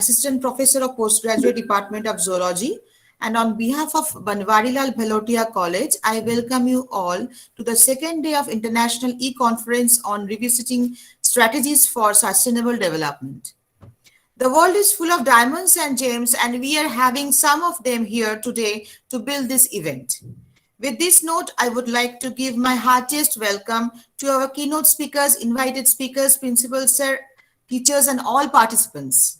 Assistant Professor of Postgraduate Department of Zoology, and on behalf of Banwarilal Bhelotia College, I welcome you all to the second day of International E-Conference on Revisiting Strategies for Sustainable Development. The world is full of diamonds and gems, and we are having some of them here today to build this event. With this note, I would like to give my heartiest welcome to our keynote speakers, invited speakers, principals, sir, teachers, and all participants.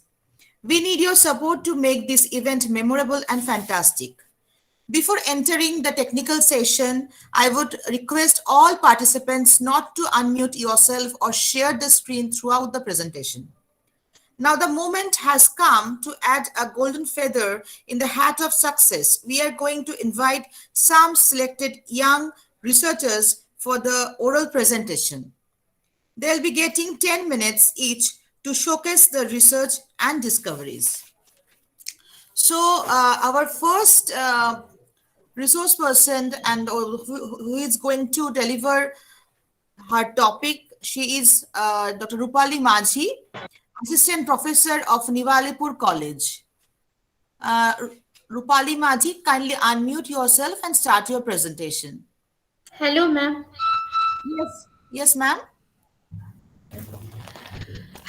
We need your support to make this event memorable and fantastic. Before entering the technical session, I would request all participants not to unmute yourself or share the screen throughout the presentation. Now the moment has come to add a golden feather in the hat of success. We are going to invite some selected young researchers for the oral presentation. They'll be getting 10 minutes each to showcase the research and discoveries. So our first resource person and who is going to deliver her topic, she is Dr. Rupali Majhi, Assistant Professor of Niwalipur College. Rupali Majhi, kindly unmute yourself and start your presentation. Hello, ma'am. Yes. Yes, ma'am.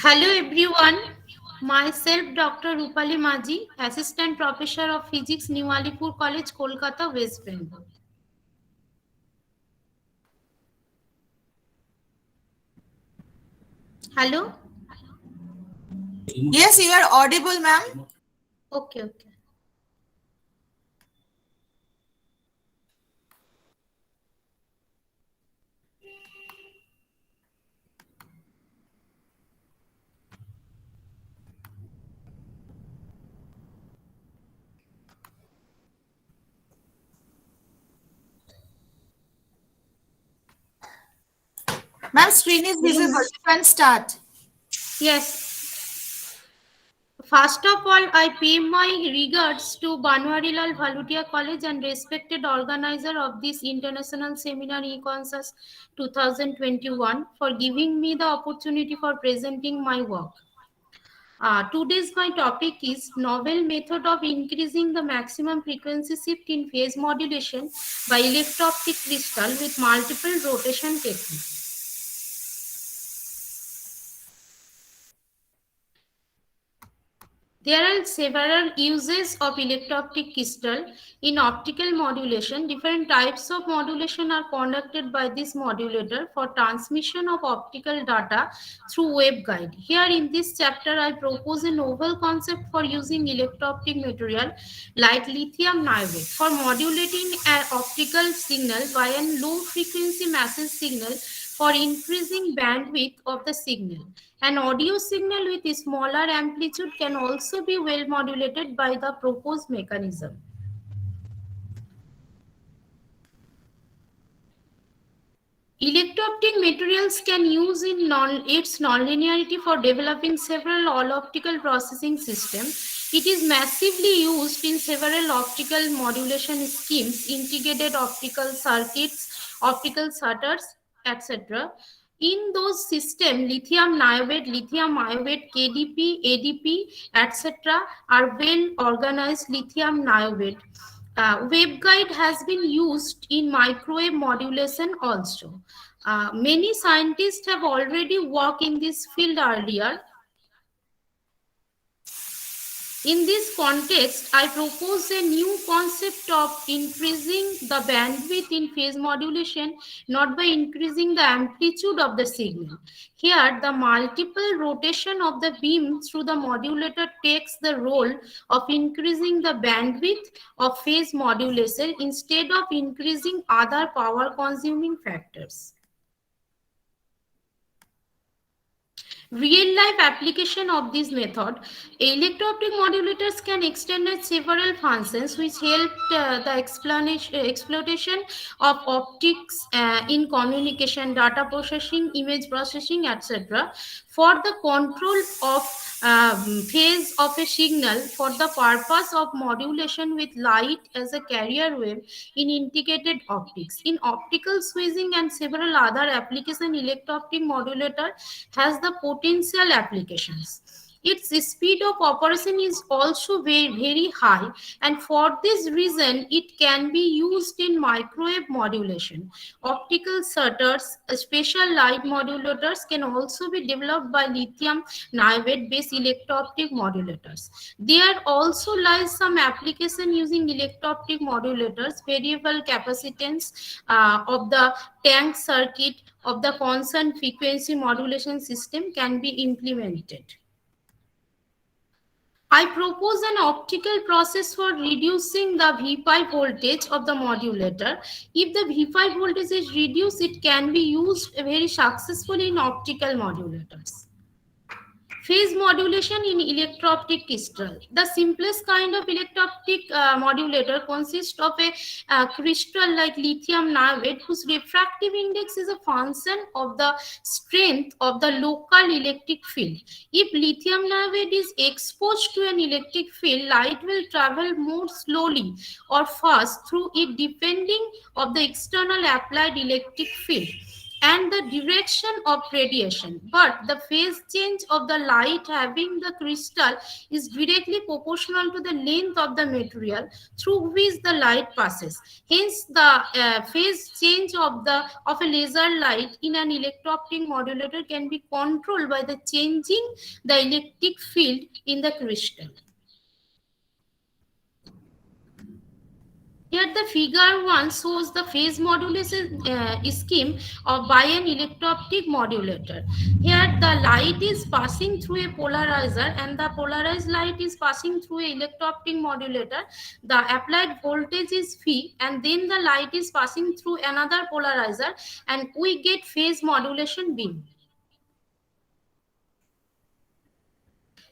Hello, everyone. Myself, Dr. Rupali Majhi, Assistant Professor of Physics, Niwalipur College, Kolkata, West Bengal. Hello? Yes, you are audible, ma'am. Okay. Ma'am, screen is visible. You can start. Yes. First of all, I pay my regards to Banwarilal Bhelotia College and respected organizer of this international seminar Econsas 2021 for giving me the opportunity for presenting my work. Today's my topic is novel method of increasing the maximum frequency shift in phase modulation by electro-optic crystal with multiple rotation technique. There are several uses of electro-optic crystal in optical modulation. Different types of modulation are conducted by this modulator for transmission of optical data through waveguide. Here in this chapter, I propose a novel concept for using electro-optic material like lithium niobate for modulating an optical signal by a low-frequency message signal for increasing bandwidth of the signal. An audio signal with a smaller amplitude can also be well modulated by the proposed mechanism. Electro-optic materials can use its nonlinearity for developing several all-optical processing systems. It is massively used in several optical modulation schemes, integrated optical circuits, optical shutters, etc. In those systems, lithium iobate, KDP, ADP, etc. are well organized lithium niobate. Waveguide has been used in microwave modulation also. Many scientists have already worked in this field earlier. In this context, I propose a new concept of increasing the bandwidth in phase modulation, not by increasing the amplitude of the signal. Here, the multiple rotation of the beam through the modulator takes the role of increasing the bandwidth of phase modulation instead of increasing other power consuming factors. Real-life application of this method, electro-optic modulators can extend several functions which help the exploitation of optics in communication, data processing, image processing, etc. for the control of phase of a signal for the purpose of modulation with light as a carrier wave in integrated optics. In optical switching and several other applications, electro-optic modulator has the potential applications. Its speed of operation is also very high, and for this reason it can be used in microwave modulation. Optical shutters, special light modulators can also be developed by lithium niobate based electro-optic modulators. There also lies some application using electro-optic modulators. Variable capacitance of the tank circuit of the constant frequency modulation system can be implemented. I propose an optical process for reducing the V5 voltage of the modulator. If the V5 voltage is reduced, it can be used very successfully in optical modulators. Phase modulation in electro-optic crystal. The simplest kind of electro-optic modulator consists of a crystal like lithium niobate whose refractive index is a function of the strength of the local electric field. If lithium niobate is exposed to an electric field, light will travel more slowly or fast through it depending on the external applied electric field and the direction of radiation, but the phase change of the light having the crystal is directly proportional to the length of the material through which the light passes. Hence the phase change of a laser light in an electro-optic modulator can be controlled by the changing the electric field in the crystal. Here the figure 1 shows the phase modulation scheme by an electro-optic modulator. Here the light is passing through a polarizer and the polarized light is passing through an electro-optic modulator. The applied voltage is V and then the light is passing through another polarizer and we get phase modulation beam.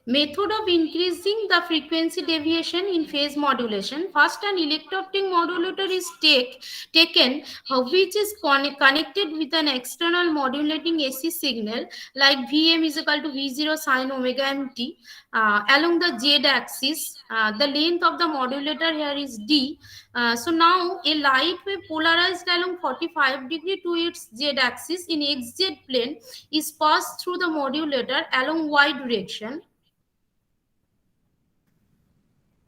Method of increasing the frequency deviation in phase modulation. First, an electro-optic modulator is taken which is connected with an external modulating AC signal like Vm is equal to V0 sine omega mt along the Z axis. The length of the modulator here is D. So now a light wave polarized along 45° to its Z axis in XZ plane is passed through the modulator along Y direction.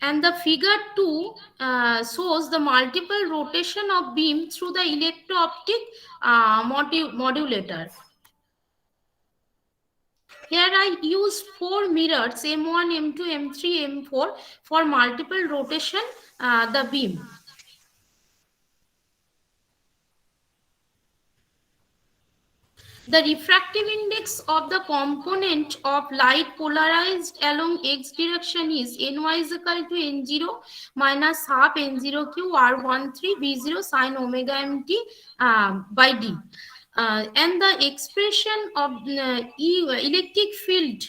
And the figure 2 shows the multiple rotation of beam through the electro-optic modulator. Here I use 4 mirrors M1, M2, M3, M4 for multiple rotation the beam. The refractive index of the component of light polarized along x direction is ny is equal to n0 minus half n0q r13 v0 sine omega mt by d. And the expression of electric field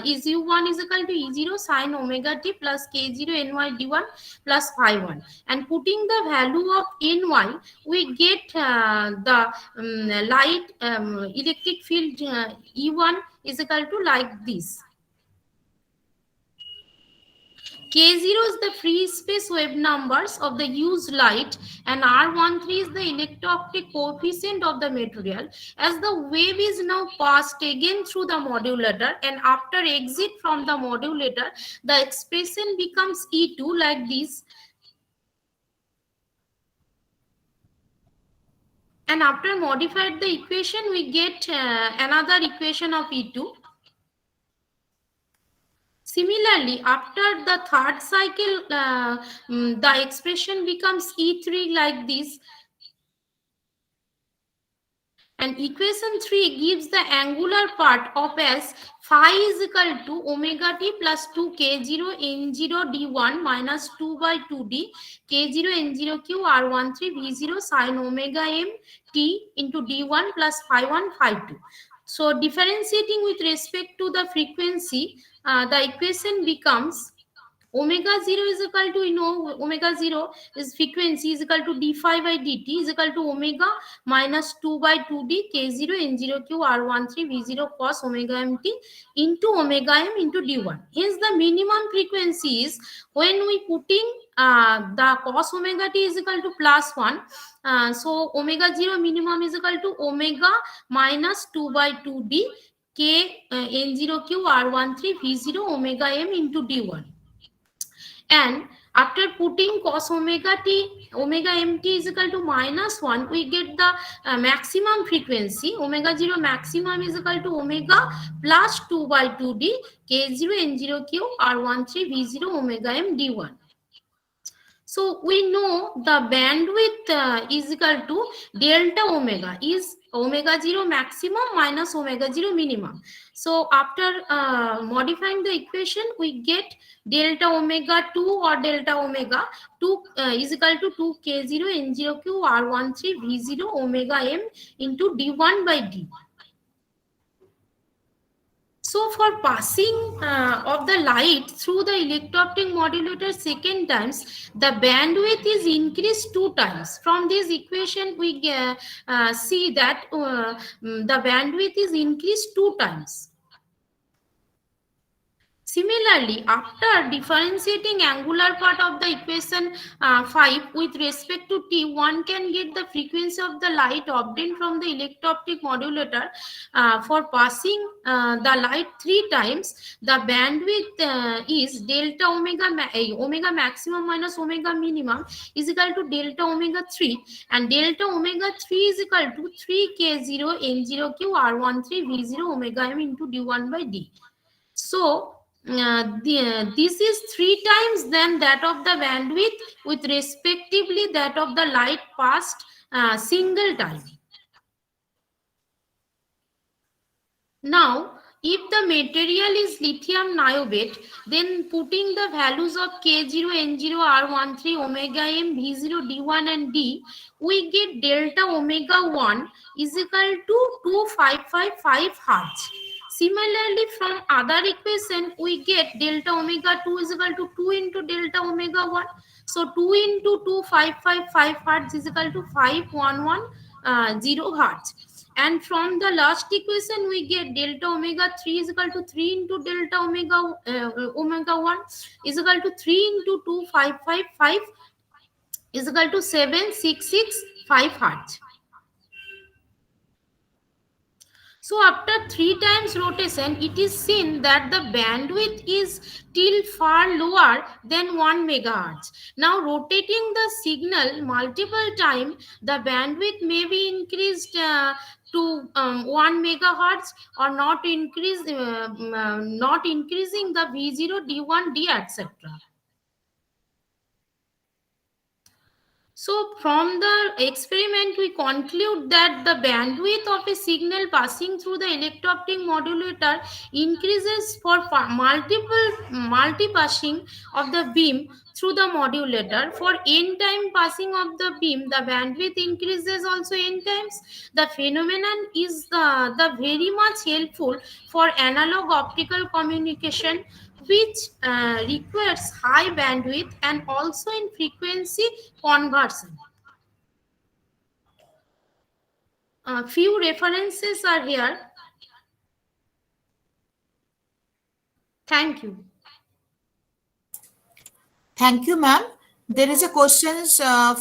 is U1 is equal to E0 sine omega t plus K0 ny d1 plus phi1. And putting the value of ny, we get the light electric field E1 is equal to like this. K0 is the free space wave numbers of the used light and R13 is the electro-optic coefficient of the material. As the wave is now passed again through the modulator and after exit from the modulator, the expression becomes E2 like this. And after modified the equation, we get another equation of E2. Similarly, after the third cycle, the expression becomes E3 like this. And equation 3 gives the angular part of as phi is equal to omega t plus 2 k0 n0 d1 minus 2 by 2d k0 n0 q r13 v0 sine omega m t into d1 plus phi 1 phi 2. So differentiating with respect to the frequency, the equation becomes omega 0 is equal to, you know, omega 0 is frequency is equal to d phi by dt is equal to omega minus 2 by 2d k0 n0 q r13 v0 cos omega mt into omega m into d1. Hence the minimum frequency is when we putting the cos omega t is equal to plus 1. So omega 0 minimum is equal to omega minus 2 by 2d K N0Q R13 V0 omega m into D1. And after putting cos omega t, omega mt is equal to -1, we get the maximum frequency. Omega 0 maximum is equal to omega plus 2 by 2d K0 N0Q R13 V0 omega m D1. So we know the bandwidth is equal to delta omega, is omega 0 maximum minus omega 0 minimum. So after modifying the equation, we get delta omega 2 or delta omega 2 is equal to 2 K0 N0Q R13 V0 omega m into D1 by D. So for passing of the light through the electro-optic modulator second times, the bandwidth is increased 2 times. From this equation, we see that the bandwidth is increased 2 times. Similarly, after differentiating angular part of the equation 5 with respect to t, one can get the frequency of the light obtained from the electro-optic modulator for passing the light 3 times. The bandwidth is delta omega maximum minus omega minimum is equal to delta omega 3, and delta omega 3 is equal to 3 K0 N0Q R13 V0 omega m into D1 by D. So this is 3 times than that of the bandwidth with respectively that of the light passed single time. Now, if the material is lithium niobate, then putting the values of K0, N0, R13, omega m, V0, D1 and D, we get delta omega 1 is equal to 2555 Hertz. Similarly, from other equation, we get delta omega 2 is equal to 2 into delta omega 1. So 2 into 2555 Hertz is equal to 5110 Hertz. And from the last equation, we get delta omega 3 is equal to 3 into delta omega 1 is equal to 3 into 2555 is equal to 7665 Hertz. So after 3 times rotation, it is seen that the bandwidth is still far lower than 1 megahertz. Now rotating the signal multiple times, the bandwidth may be increased to 1 megahertz or not increasing the V0, D1, D, etc. So from the experiment, we conclude that the bandwidth of a signal passing through the electro-optic modulator increases for multi-passing of the beam through the modulator. For n time passing of the beam, the bandwidth increases also n times. The phenomenon is the very much helpful for analog optical communication, which requires high bandwidth and also in frequency conversion. Few references are here. Thank you. Thank you, ma'am. There is a question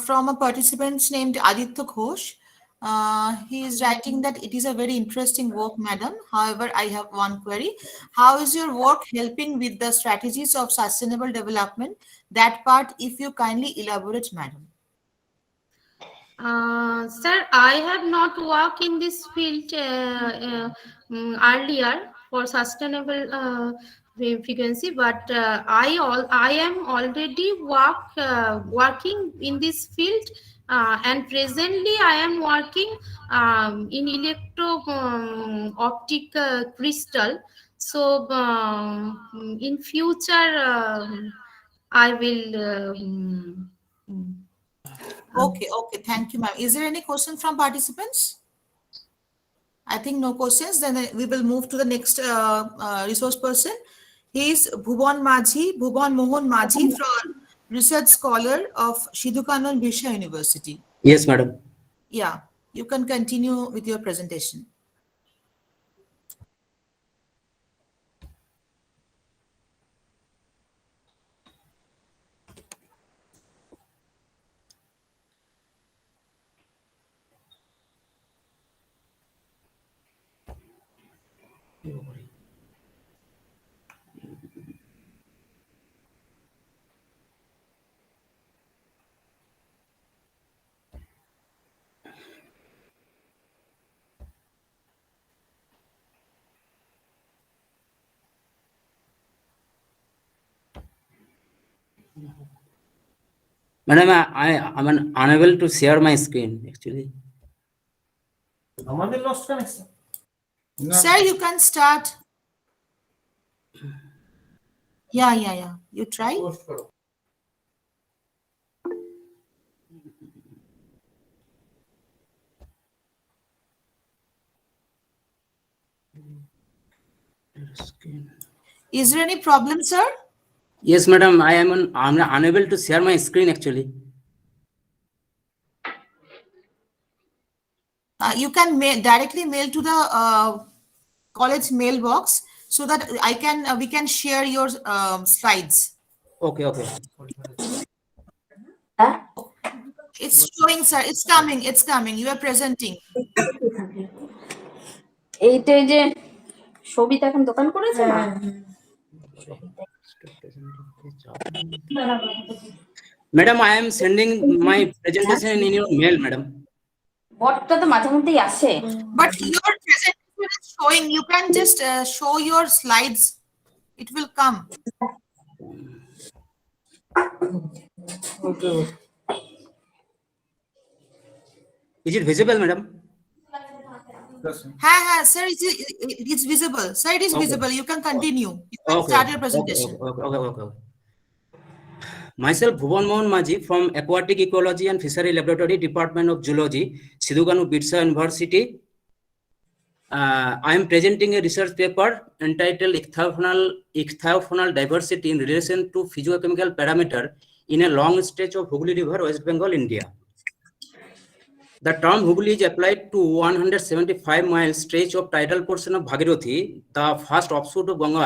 from a participant named Aditya Ghosh. He is writing that it is a very interesting work, madam. However, I have one query. How is your work helping with the strategies of sustainable development? That part, if you kindly elaborate, madam. Sir, I have not worked in this field earlier for sustainable frequency, but I am already working in this field, and presently I am working in electro optic crystal. So in future I will. Okay, thank you, ma'am. Is there any question from participants? I think no questions. Then we will move to the next resource person. He is Bhuban Mohan Majhi, from research scholar of Sidhu Kanun Birsa University. Yes, madam. Yeah, you can continue with your presentation. Madam, I'm unable to share my screen actually. আমাদের lost connection. Sir, you can start. Yeah. You try. Post করো। Is there any problem, sir? Yes, madam, I'm unable to share my screen actually. You can directly mail to the college mailbox so that we can share your slides. Okay. It's showing, sir. It's coming. You are presenting. এইটা যে সবিতা এখন দোকান করেছে না Madam, I am sending my presentation in your mail, madam. বটটা তো মাঝে মধ্যেই আসে But your presentation is showing. You can just show your slides. It will come. Is it visible, madam? Sir, it's visible. Sir, it is Okay. visible. You can continue. You can Okay. start your presentation. Okay. Myself, Bhuvan Mohan Maji from Aquatic Ecology and Fishery Laboratory, Department of Zoology, Sidhu-Kanu Birsa University. I am presenting a research paper entitled Ichthyofaunal Diversity in Relation to Physiochemical Parameter in a Long Stretch of Hooghly River, West Bengal, India. The term Hooghly is applied to 175-mile stretch of tidal portion of Bhagirathi, the first offshoot of Ganga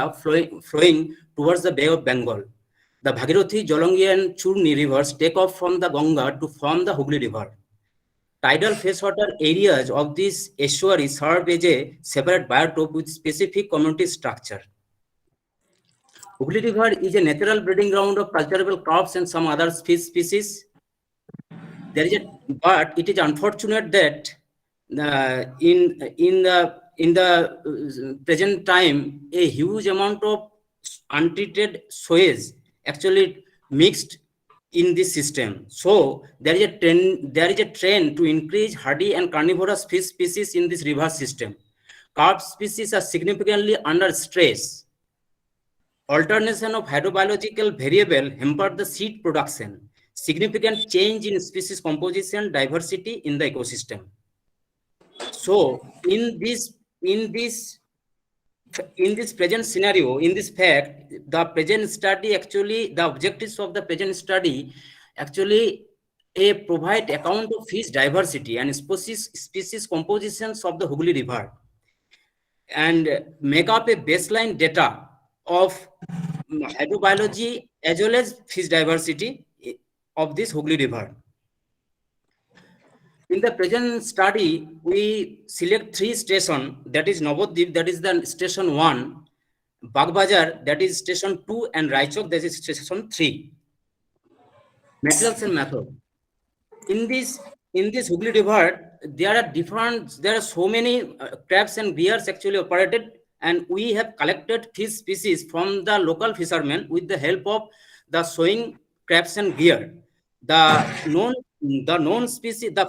flowing towards the Bay of Bengal. The Bhagirathi, Jolongi and Churni rivers take off from the Ganga to form the Hooghly River. Tidal freshwater areas of this estuary serve as a separate biotope with specific community structure. Hooghly River is a natural breeding ground of culturable crops and some other fish species. But it is unfortunate that in the present time, a huge amount of untreated sewage actually mixed in this system. So there is a trend to increase hardy and carnivorous fish species in this river system. Carp species are significantly under stress. Alternation of hydrobiological variable hampered the seed production. Significant change in species composition diversity in the ecosystem. So in this present scenario, in this fact, the objectives of the present study actually provide account of fish diversity and species compositions of the Hooghly River and make up a baseline data of hydrobiology as well as fish diversity of this Hooghly River. In the present study, we select 3 stations, that is Navadvip, that is the station 1, Bagbazar, that is station 2, and Raichok, that is station 3. Materials and method. In this Hooghly River, there are so many crabs and gears actually operated, and we have collected fish species from the local fishermen with the help of the sewing crabs and gear. The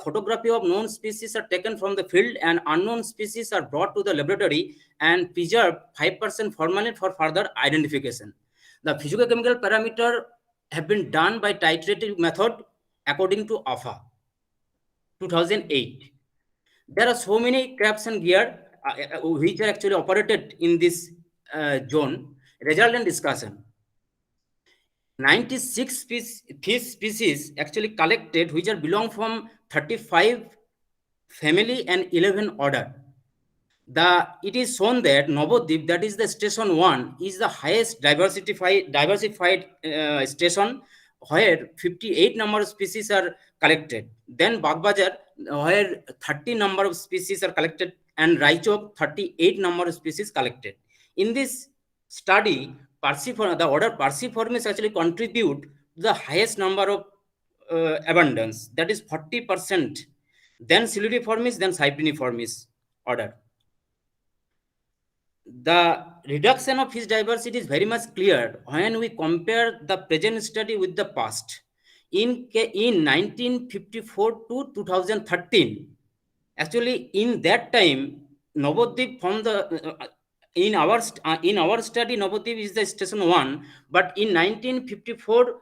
photography of known species are taken from the field, and unknown species are brought to the laboratory and preserved 5% formalin for further identification. The physicochemical parameter have been done by titrative method according to AFA 2008. There are so many crabs and gear which are actually operated in this zone. Result and discussion. 96 fish species actually collected, which are belong from 35 family and 11 order. It is shown that Navadvip, that is the station 1, is the highest diversified station, where 58 number of species are collected. Then Bagbazar, where 30 number of species are collected and Raichok 38 number of species collected. In this study, the order Perciformis actually contribute to the highest number of abundance, that is 40%, then Siluriformis, then Cypriniformis order. The reduction of fish diversity is very much clear when we compare the present study with the past. In 1954 to 2013, actually in that time, Navadvip from the in our study, Navadvip is the station 1, but in 1954,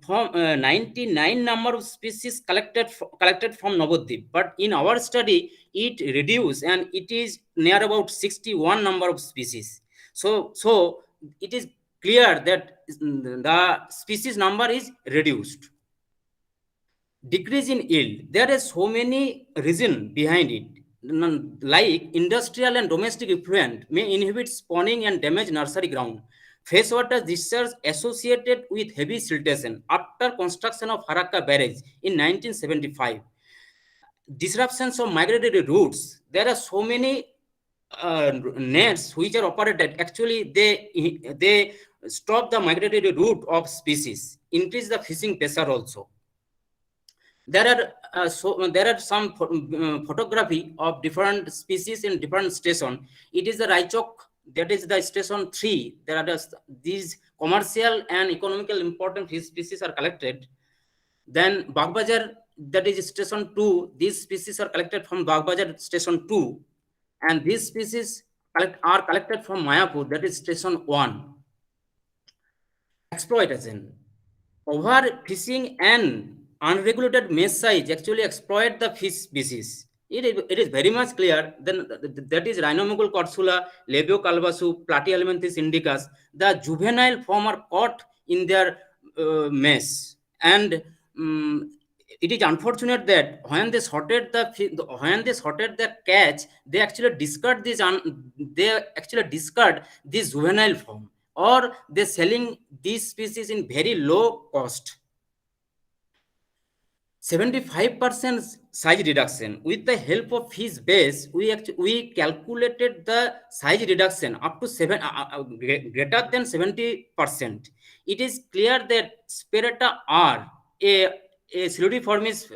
from 99 number of species collected from Navadvip, but in our study it reduced and it is near about 61 number of species. So it is clear that the species number is reduced. Decrease in yield, there are so many reasons behind it, like industrial and domestic effluent may inhibit spawning and damage nursery ground. Freshwater discharge associated with heavy siltation after construction of Farakka barrage in 1975. Disruptions of migratory routes, there are so many nets which are operated, actually they stop the migratory route of species, increase the fishing pressure also. There are some photography of different species in different station. It is the Raichok, that is the station 3. There are these commercial and economical important fish species are collected. Then Bagbajar, that is station 2. These species are collected from Bagbajar station 2, and these species are collected from Mayapur, that is station 1. Exploitation, overfishing and unregulated mesh size actually exploit the fish species. It is very much clear. Then that is Rhinomugol corsula, Labio calvasu, Platyhelminthes indicus. The juvenile form are caught in their mesh, and it is unfortunate that when they sorted the catch, they actually discard this. They actually discard this juvenile form, or they selling these species in very low cost. 75% size reduction. With the help of fish base, we calculated the size reduction up to greater than 70%. It is clear that Sperata R, a Siluriformis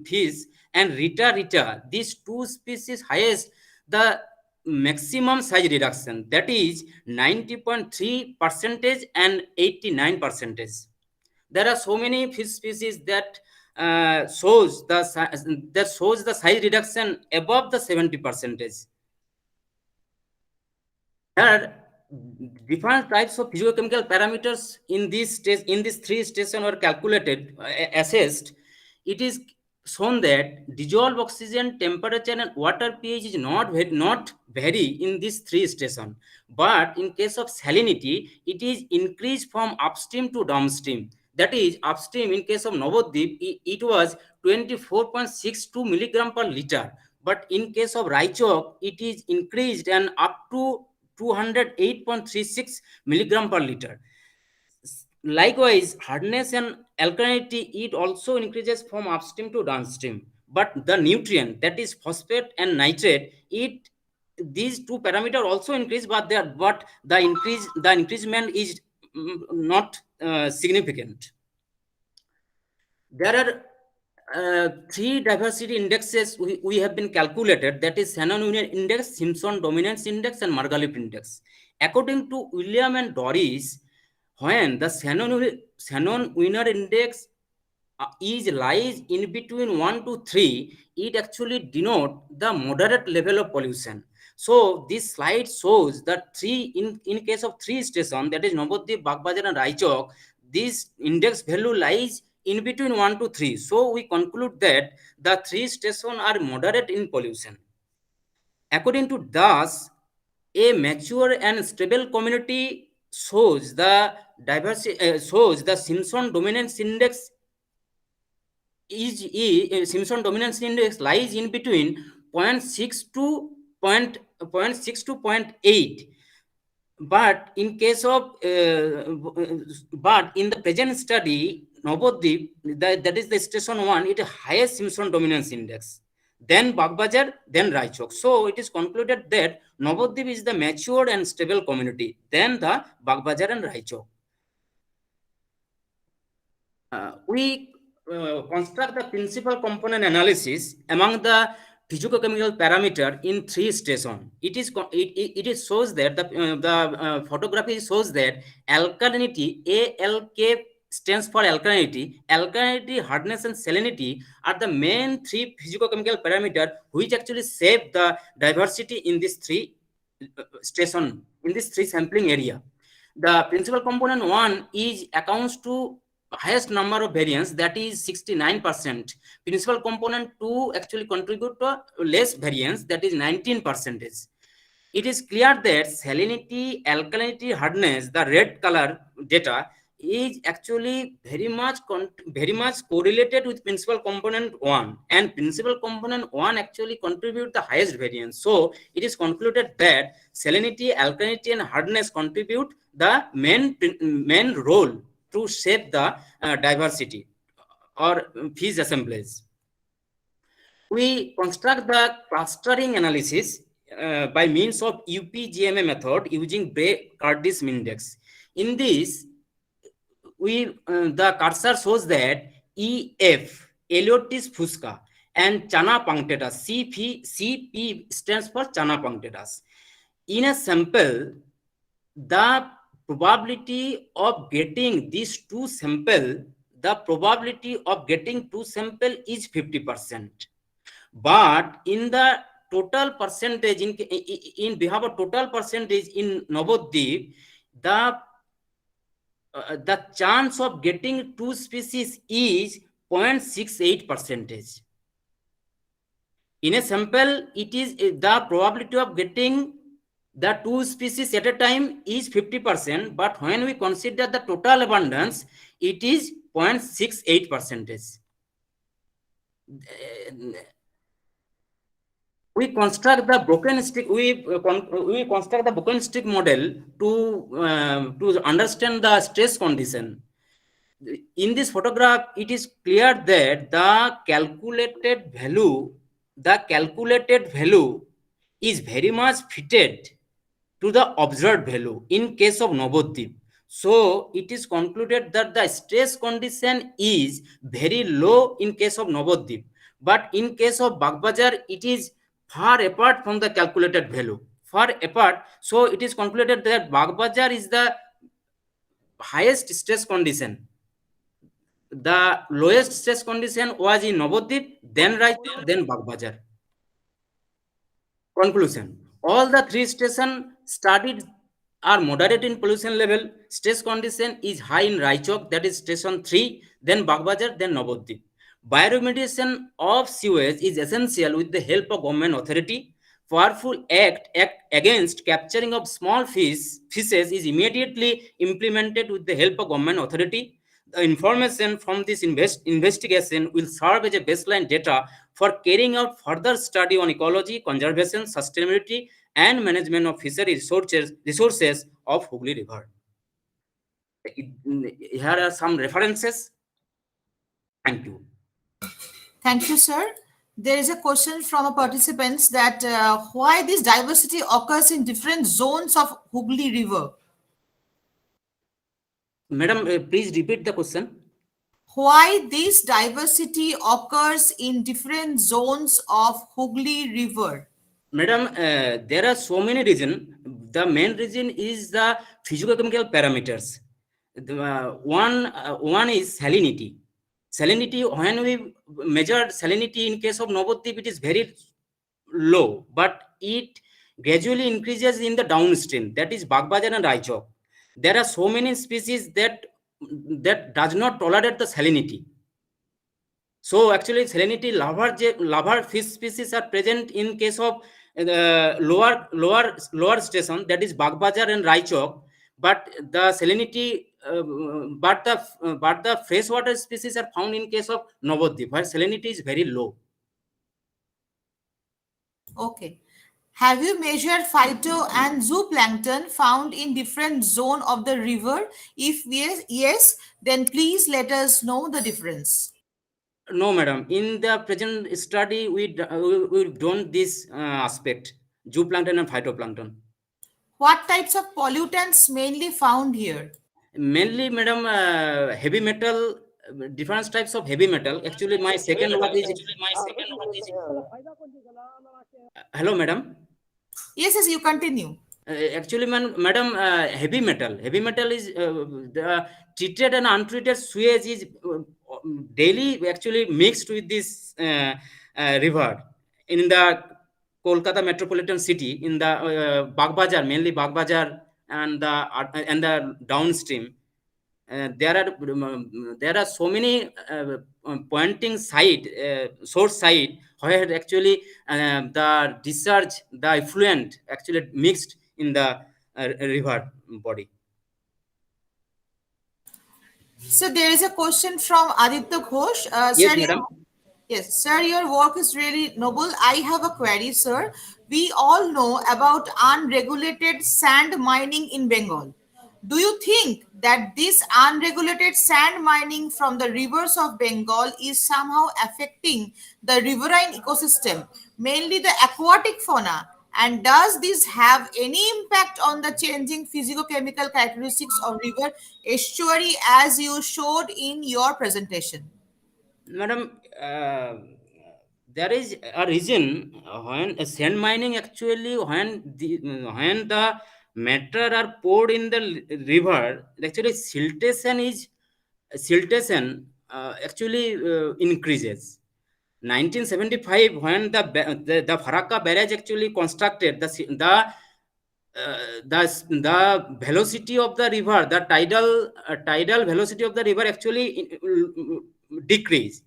fish, and Rita, these two species highest the maximum size reduction, that is 90.3% and 89%. There are so many fish species that shows the size reduction above the 70%. There are different types of physiochemical parameters in these 3 stations were calculated, assessed. It is shown that dissolved oxygen, temperature, and water pH is not vary in these 3 stations, but in case of salinity, it is increased from upstream to downstream. That is, upstream in case of Navadvip, it was 24.62 milligram per liter, but in case of Raichok, it is increased and up to 208.36 milligram per liter. Likewise, hardness and alkalinity, it also increases from upstream to downstream. But the nutrient, that is phosphate and nitrate, these two parameters also increase, but the increasement is not significant. There are 3 diversity indexes we have been calculated, that is Shannon Wiener index, Simpson dominance index, and Margalip index. According to William and Doris, when the Shannon Wiener index lies in between 1 to 3, it actually denotes the moderate level of pollution. So this slide shows that in case of 3 stations, that is Navadvip, Bagbajar, and Raichok, this index value lies in between 1 to 3. So we conclude that the 3 stations are moderate in pollution. According to Das, a mature and stable community shows the Simpson dominance index Simpson dominance index lies in between 0.6 to 0.8. But in case of but in the present study, Navadvip, that is the station 1, it has highest Simpson dominance index. then Bagbazar, then Raichok. So it is concluded that Navadvip is the mature and stable community, then the Bagbazar and Raichok. We construct the principal component analysis among the physicochemical parameter in 3 stations. It shows that the photography shows that alkalinity, ALK stands for alkalinity, hardness, and salinity are the main 3 physicochemical parameter which actually shape the diversity in this 3 station, in this 3 sampling area. The principal component 1 is accounts to highest number of variance, that is 69%. Principal component 2 actually contribute to less variance, that is 19%. It is clear that salinity, alkalinity, hardness, the red color data is actually very much correlated with principal component 1, and principal component 1 actually contribute the highest variance. So it is concluded that salinity, alkalinity, and hardness contribute the main role to shape the diversity or phase assemblage. We construct the clustering analysis by means of UPGMA method using Bray-Curtis index. In this, the cursor shows that EF, Eliotis fusca, and Chana punctatus, CP stands for Chana punctatus. In a sample, the probability of getting these 2 sample, the probability of getting 2 sample is 50%. But in the total percentage, in behalf of total percentage in Navadvip, the chance of getting 2 species is 0.68%. In a sample, it is the probability of getting the 2 species at a time is 50%, but when we consider the total abundance, it is 0.68%. We construct the broken stick. We construct the broken stick model to understand the stress condition. In this photograph, it is clear that the calculated value is very much fitted to the observed value in case of Navadvip. So it is concluded that the stress condition is very low in case of Navadvip, but in case of Bagbazar, it is far apart from the calculated value, far apart. So it is concluded that Bagbazar is the highest stress condition. The lowest stress condition was in Navadvip, then Raichok, then Bagbazar. Conclusion: all the 3 stations studied are moderate in pollution level. Stress condition is high in Raichok, that is station 3, then Bagbazar, then Navadvip. Bioremediation of sewage is essential with the help of government authority. Powerful act against capturing of small fishes is immediately implemented with the help of government authority. The information from this investigation will serve as a baseline data for carrying out further study on ecology, conservation, sustainability, and management of fishery resources of Hooghly River. Here are some references. Thank you. Thank you, sir. There is a question from a participant that why this diversity occurs in different zones of Hooghly River. Madam, please repeat the question. Why this diversity occurs in different zones of Hooghly River? Madam, there are so many reasons. The main reason is the physicochemical parameters. One is salinity. Salinity, when we measure salinity in case of Navadvip, it is very low, but it gradually increases in the downstream, that is Bagbazar and Raichok. There are so many species that does not tolerate the salinity. So actually salinity larval fish species are present in case of lower station, that is Bagbazar and Raichok, but the salinity but the freshwater species are found in case of Navadvip, where salinity is very low. Okay. Have you measured phyto and zooplankton found in different zone of the river? If yes, then please let us know the difference. No, madam. In the present study, we don't this aspect, zooplankton and phytoplankton. What types of pollutants mainly found here? Mainly, madam, heavy metal, different types of heavy metal. Actually, my second word is. Hello, madam. Yes, yes, you continue. Actually, madam, heavy metal is the treated and untreated sewage is daily actually mixed with this river in the Kolkata metropolitan city, in the Bagbazar, mainly Bagbazar and the downstream. There are so many pointing source side where actually the discharge, the effluent actually mixed in the river body. So there is a question from Aditya Ghosh. Yes, Sir, madam. yes, sir, your work is really noble. I have a query, sir. We all know about unregulated sand mining in Bengal. Do you think that this unregulated sand mining from the rivers of Bengal is somehow affecting the riverine ecosystem, mainly the aquatic fauna? And does this have any impact on the changing physicochemical characteristics of river estuary as you showed in your presentation? Madam, there is a reason when sand mining actually when the matter are poured in the river, actually siltation actually increases. 1975 when the Farakka barrage actually constructed, the velocity of the river, the tidal velocity of the river actually decreased.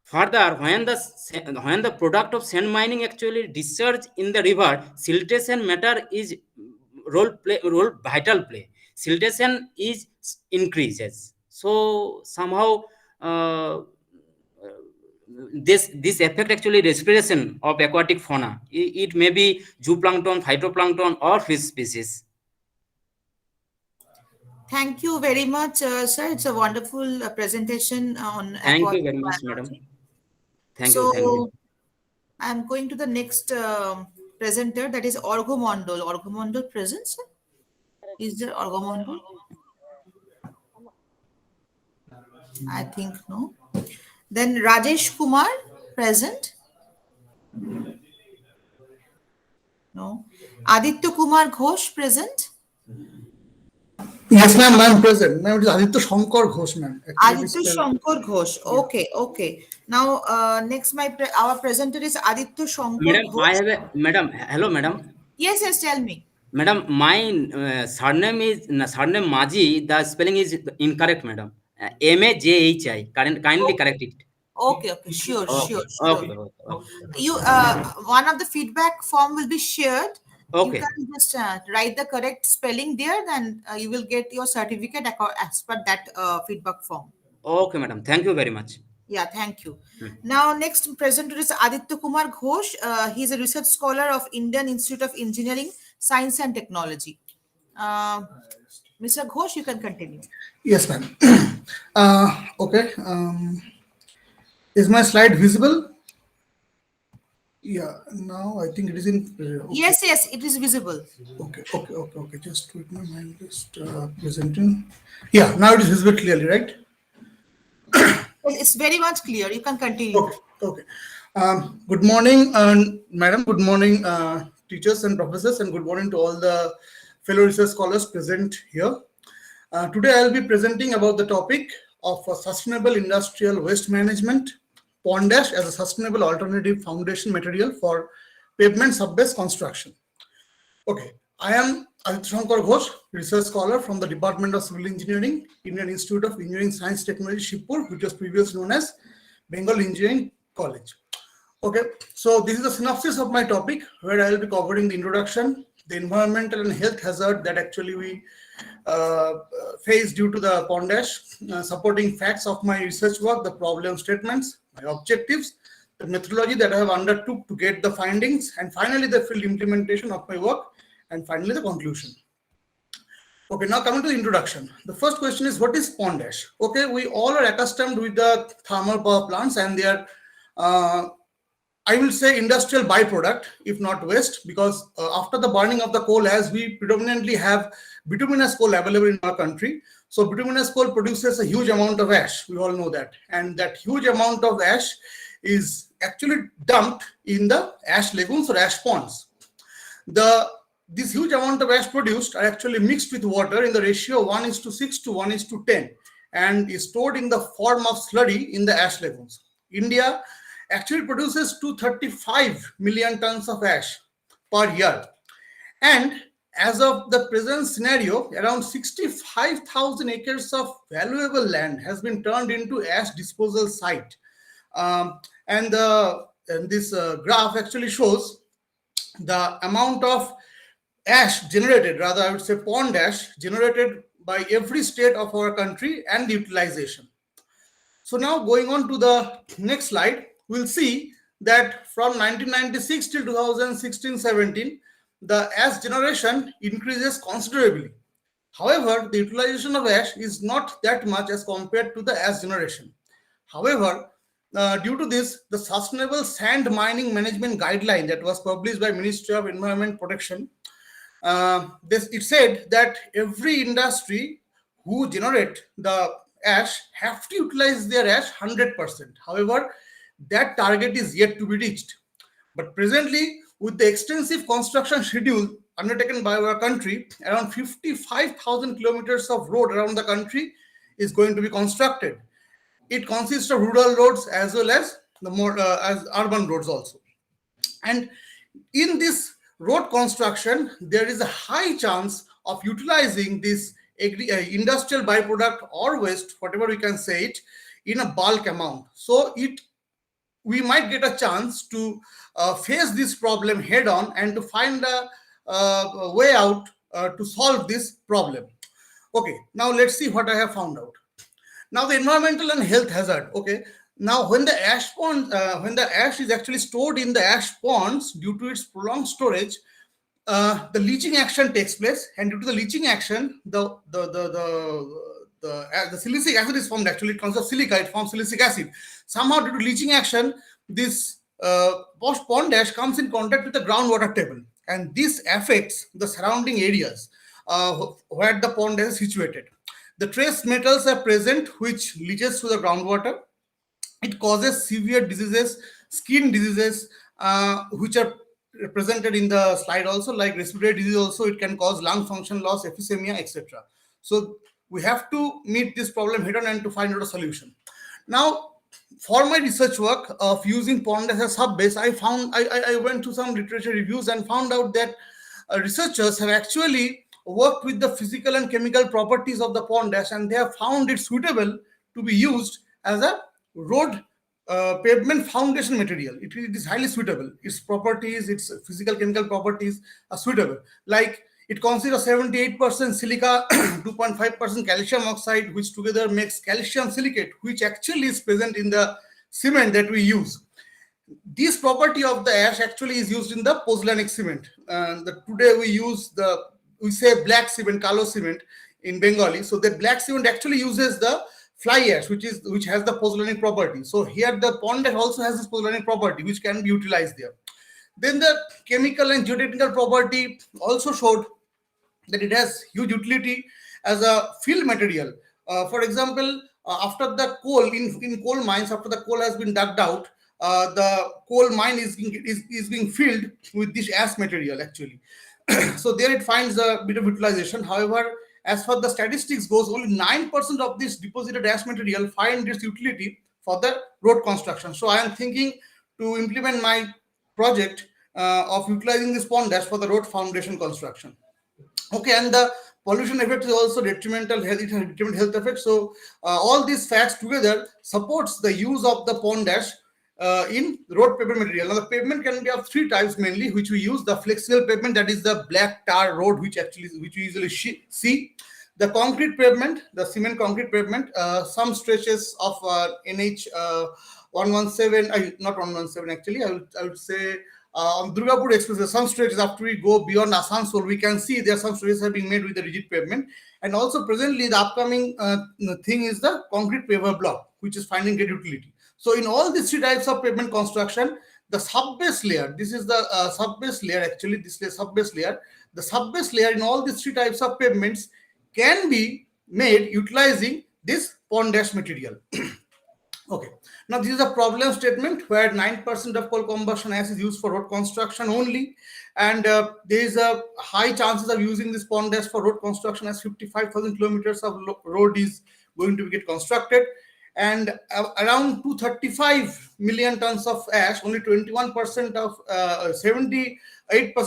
Further, when the product of sand mining actually discharge in the river, siltation matter is role vital play. Siltation is increases. So somehow uh, this affect actually respiration of aquatic fauna. It may be zooplankton, phytoplankton, or fish species. Thank you very much, sir. It's a wonderful presentation on Thank you aquatic very much, madam. biology. Thank you. Thank you. So I'm going to the next presenter, that is Orgo Mondol. Orgo Mondol present, sir? Is there Orgo Mondol? I think no. Then Rajesh Kumar present? No. Aditya Kumar Ghosh present? Yes, ma'am, I'm present. Ma'am, it is Aditya Shankar Ghosh, ma'am. Actually, it is Aditya spelled- Shankar Ghosh. Okay, okay. Now, next our presenter is Aditya Shankar Madam, I Ghosh. have a madam. Hello, madam. Yes, yes, tell me. Madam, my surname Maji. The spelling is incorrect, madam. Maji. Kindly correct it. Okay, okay, sure, sure, Okay, sure. okay, okay. You, one of the feedback form will be shared. You Okay. can just write the correct spelling there, then you will get your certificate as per that feedback form. Okay, madam. Thank you very much. Yeah, thank you. Now, next presenter is Aditya Kumar Ghosh. He is a research scholar of Indian Institute of Engineering, Science and Technology. Mr. Ghosh, you can continue. Yes, ma'am. Okay. Is my slide visible? Yeah. Now I think it is in. Okay. Yes, yes, it is visible. Okay. Just wait, ma'am. I'm just presenting. Yeah. Now it is visible clearly, right? It's very much clear. You can continue. Okay. Good morning, madam. Good morning, teachers and professors, and good morning to all the fellow research scholars present here. Today, I will be presenting about the topic of sustainable industrial waste management, pond ash as a sustainable alternative foundation material for pavement subbase construction. Okay, I am Aditya Shankar Ghosh, research scholar from the Department of Civil Engineering, Indian Institute of Engineering Science Technology, Shibpur, which was previously known as Bengal Engineering College. Okay, so this is a synopsis of my topic, where I will be covering the introduction, the environmental and health hazard that actually we face due to the pond ash, supporting facts of my research work, the problem statements, my objectives, the methodology that I have undertook to get the findings, and finally the field implementation of my work, and finally the conclusion. Okay, now coming to the introduction. The first question is, what is pond ash? Okay, we all are accustomed with the thermal power plants and their, I will say, industrial byproduct, if not waste, because after the burning of the coal, as we predominantly have bituminous coal available in our country, so bituminous coal produces a huge amount of ash. We all know that, and that huge amount of ash is actually dumped in the ash lagoons or ash ponds. This huge amount of ash produced are actually mixed with water in the ratio 1:6 to 1:10 and is stored in the form of slurry in the ash lagoons. India actually produces 235 million tons of ash per year. And as of the present scenario, around 65,000 acres of valuable land has been turned into ash disposal site. And this graph actually shows the amount of ash generated, rather I would say pond ash generated by every state of our country and the utilization. So now going on to the next slide, we'll see that from 1996 till 2016-17, the ash generation increases considerably. However, the utilization of ash is not that much as compared to the ash generation. However, due to this, the Sustainable Sand Mining Management Guideline that was published by Ministry of Environment Protection, it said that every industry who generate the ash have to utilize their ash 100%. However, that target is yet to be reached. But presently, with the extensive construction schedule undertaken by our country, around 55,000 kilometers of road around the country is going to be constructed. It consists of rural roads as well as the more as urban roads also. And in this road construction, there is a high chance of utilizing this industrial byproduct or waste, whatever we can say it, in a bulk amount. So we might get a chance to face this problem head on and to find a way out to solve this problem. Okay, now let's see what I have found out. Now the environmental and health hazard. Okay, now when the ash is actually stored in the ash ponds due to its prolonged storage, the leaching action takes place, and due to the leaching action, the silicic acid is formed. Actually, it consists of silica, it forms silicic acid. Somehow, due to leaching action, this pond ash comes in contact with the groundwater table, and this affects the surrounding areas where the pond is situated. The trace metals are present, which leaches to the groundwater. It causes severe diseases, skin diseases, which are represented in the slide also, like respiratory disease also. It can cause lung function loss, emphysema, etc. So we have to meet this problem head on and to find out a solution. Now, for my research work of using pond as a sub-base, I went to some literature reviews and found out that researchers have actually worked with the physical and chemical properties of the pond ash, and they have found it suitable to be used as a road pavement foundation material. It is highly suitable. Its properties, its physical chemical properties are suitable. Like it consists of 78% silica, 2.5% calcium oxide, which together makes calcium silicate, which actually is present in the cement that we use. This property of the ash actually is used in the pozzolanic cement. Today we say black cement, kalo cement in Bengali. So the black cement actually uses the fly ash, which has the pozzolanic property. So here the pond ash also has this pozzolanic property, which can be utilized there. Then the chemical and geotechnical property also showed that it has huge utility as a fill material. For example, after the coal in coal mines, after the coal has been dug out, the coal mine is being filled with this ash material actually. So there it finds a bit of utilization. However, as far the statistics goes, only 9% of this deposited ash material find its utility for the road construction. So I am thinking to implement my project of utilizing this pond ash for the road foundation construction. Okay, and the pollution effect is also detrimental health, it has detrimental health effects. So all these facts together supports the use of the pond ash in road pavement material. Now the pavement can be of three types mainly, which we use: the flexible pavement, that is the black tar road, which we usually see; the concrete pavement, the cement concrete pavement, some stretches of NH 117, not 117 actually, I would say on Durgapur Expressway, some stretches after we go beyond Asansol, we can see there are some stretches have been made with the rigid pavement. And also presently the upcoming thing is the concrete paver block, which is finding great utility. So in all these three types of pavement construction, the subbase layer, this is the subbase layer, actually this is subbase layer. The subbase layer in all these three types of pavements can be made utilizing this pond ash material. Okay, now this is a problem statement where 9% of coal combustion ash is used for road construction only, and there is a high chances of using this pond ash for road construction, as 55,000 kilometers of road is going to get constructed, and around 235 million tons of ash, only 21% of 78%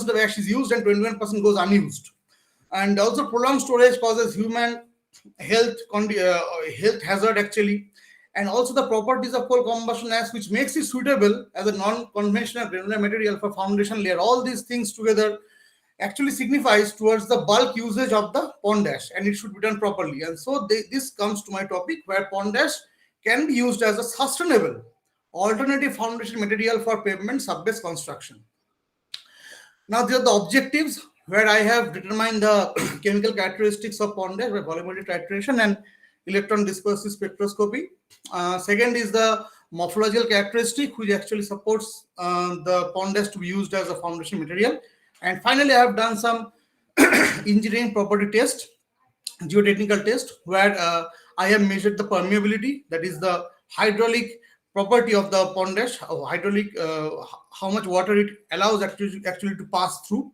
of ash is used and 21% goes unused. And also prolonged storage causes human health hazard actually. And also the properties of coal combustion ash, which makes it suitable as a non-conventional granular material for foundation layer. All these things together actually signifies towards the bulk usage of the pond ash, and it should be done properly. And so this comes to my topic, where pond ash can be used as a sustainable alternative foundation material for pavement subbase construction. Now these are the objectives, where I have determined the chemical characteristics of pond ash by volumetric titration and electron dispersive spectroscopy. Second is the morphological characteristic, which actually supports the pond ash to be used as a foundation material. And finally, I have done some engineering property test, geotechnical test, where I have measured the permeability, that is the hydraulic property of the pond ash, hydraulic, how much water it allows actually to pass through.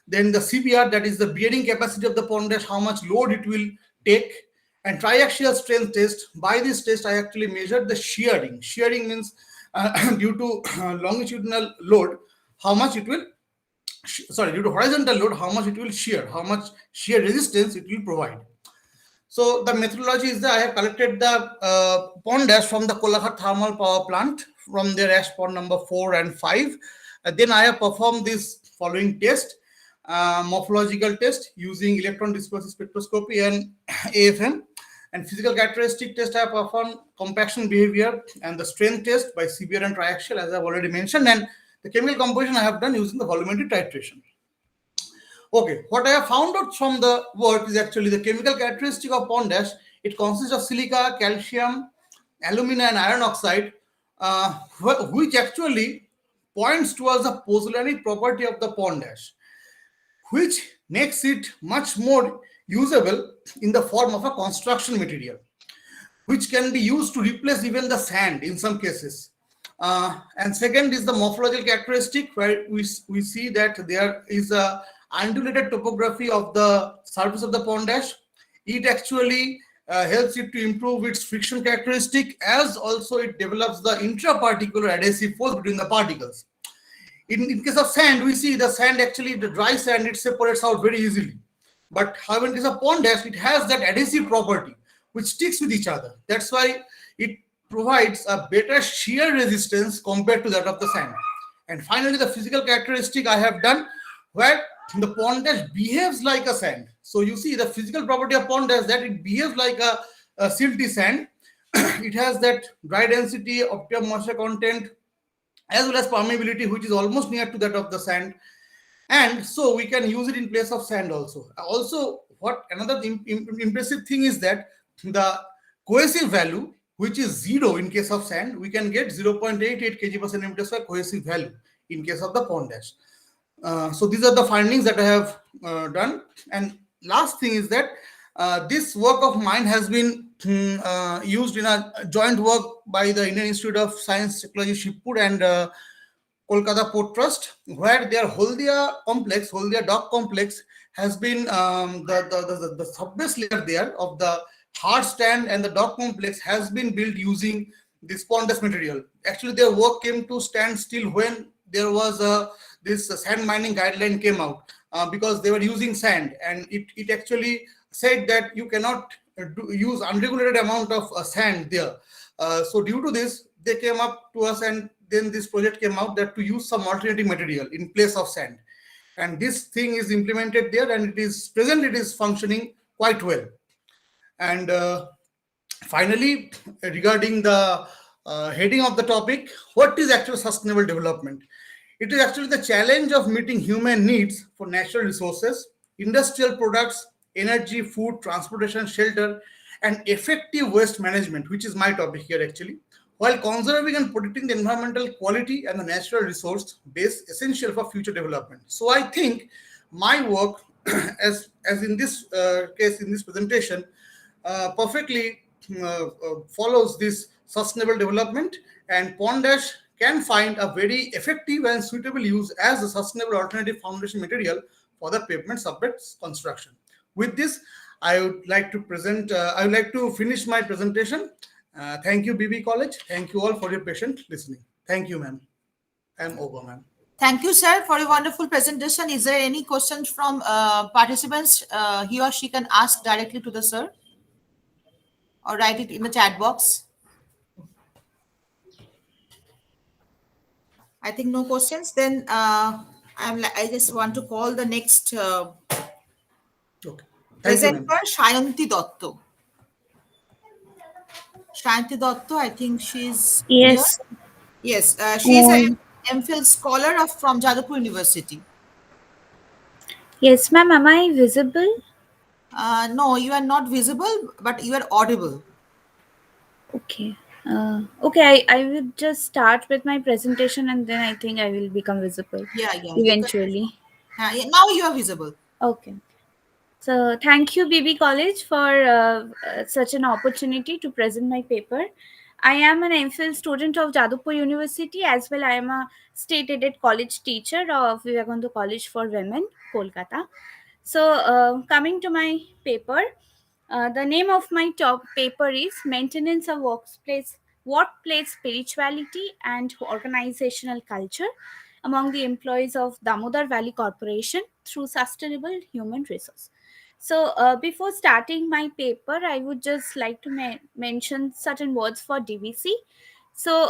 Then the CBR, that is the bearing capacity of the pond ash, how much load it will take. And triaxial strength test. By this test, I actually measured the shearing. Shearing means due to longitudinal load, how much it will, due to horizontal load, how much it will shear, how much shear resistance it will provide. So the methodology is that I have collected the pond ash from the Kolaghat thermal power plant, from their ash pond number 4 and 5. Then I have performed this following test, morphological test using electron dispersive spectroscopy and AFM. And physical characteristic test I have performed compaction behavior, and the strength test by CBR and triaxial, as I have already mentioned. And the chemical composition I have done using the volumetric titration. Okay, what I have found out from the work is actually the chemical characteristic of pond ash. It consists of silica, calcium, alumina, and iron oxide, which actually points towards the pozzolanic property of the pond ash, which makes it much more usable in the form of a construction material, which can be used to replace even the sand in some cases. And second is the morphological characteristic, where we see that there is a undulated topography of the surface of the pond ash. It actually helps it to improve its friction characteristic, as also it develops the intraparticular adhesive force between the particles. In case of sand, we see the sand actually, the dry sand, it separates out very easily. But however, in case of pond ash, it has that adhesive property which sticks with each other. That's why it provides a better shear resistance compared to that of the sand. And finally, the physical characteristic I have done, where the pond ash behaves like a sand. So you see the physical property of pond ash, that it behaves like a silty sand. It has that dry density, optimum moisture content, as well as permeability, which is almost near to that of the sand. And so we can use it in place of sand also. Also, what another impressive thing is that the cohesive value, which is 0 in case of sand, we can get 0.88 kg per centimeter square cohesive value in case of the pond ash. So these are the findings that I have done. And last thing is that this work of mine has been used in a joint work by the Indian Institute of Science Technology Shibpur and Kolkata Port Trust, where their Holdia complex, Holdia dock complex, has been the subbase layer there of the hard stand, and the dock complex has been built using this pond ash material. Actually, their work came to stand still when there was this sand mining guideline came out, because they were using sand, and it actually said that you cannot use unregulated amount of sand there. So due to this, they came up to us, and then this project came out that to use some alternative material in place of sand. And this thing is implemented there, and it is functioning quite well. And finally, regarding the heading of the topic, what is actual sustainable development? It is actually the challenge of meeting human needs for natural resources, industrial products, energy, food, transportation, shelter, and effective waste management, which is my topic here actually, while conserving and protecting the environmental quality and the natural resource base essential for future development. So I think my work, as in this case in this presentation, perfectly follows this sustainable development, and Pond Ash can find a very effective and suitable use as a sustainable alternative foundation material for the pavement subbed construction. With this, I would like to finish my presentation. Thank you, BB College. Thank you all for your patient listening. Thank you, ma'am. I'm over, ma'am. Thank you, sir, for a wonderful presentation. Is there any questions from participants? He or she can ask directli to the sir or write it in the chat box. I think no questions. Then I just want to call the next Okay. Thank you, ma'am. presenter, Shayanti Dotto. Shayanti Dotto, I think she's here. Yes. Yes, she is an MPhil scholar from Jadavpur University. Yes, ma'am. Am I visible? No, you are not visible, but you are audible. Okay. Okay, I will just start with my presentation and then I think I will become visible Yeah. eventually. Yeah, now you are visible. Okay. So thank you, BB College, for such an opportunity to present my paper. I am an MPhil student of Jadavpur University, as well I am a state-aided college teacher of Vivekananda College for Women, Kolkata. So coming to my paper, the name of my top paper is Maintenance of Workplace Spirituality and Organizational Culture among the employees of Damodar Valley Corporation through Sustainable Human Resource. So before starting my paper, I would just like to mention certain words for DVC. So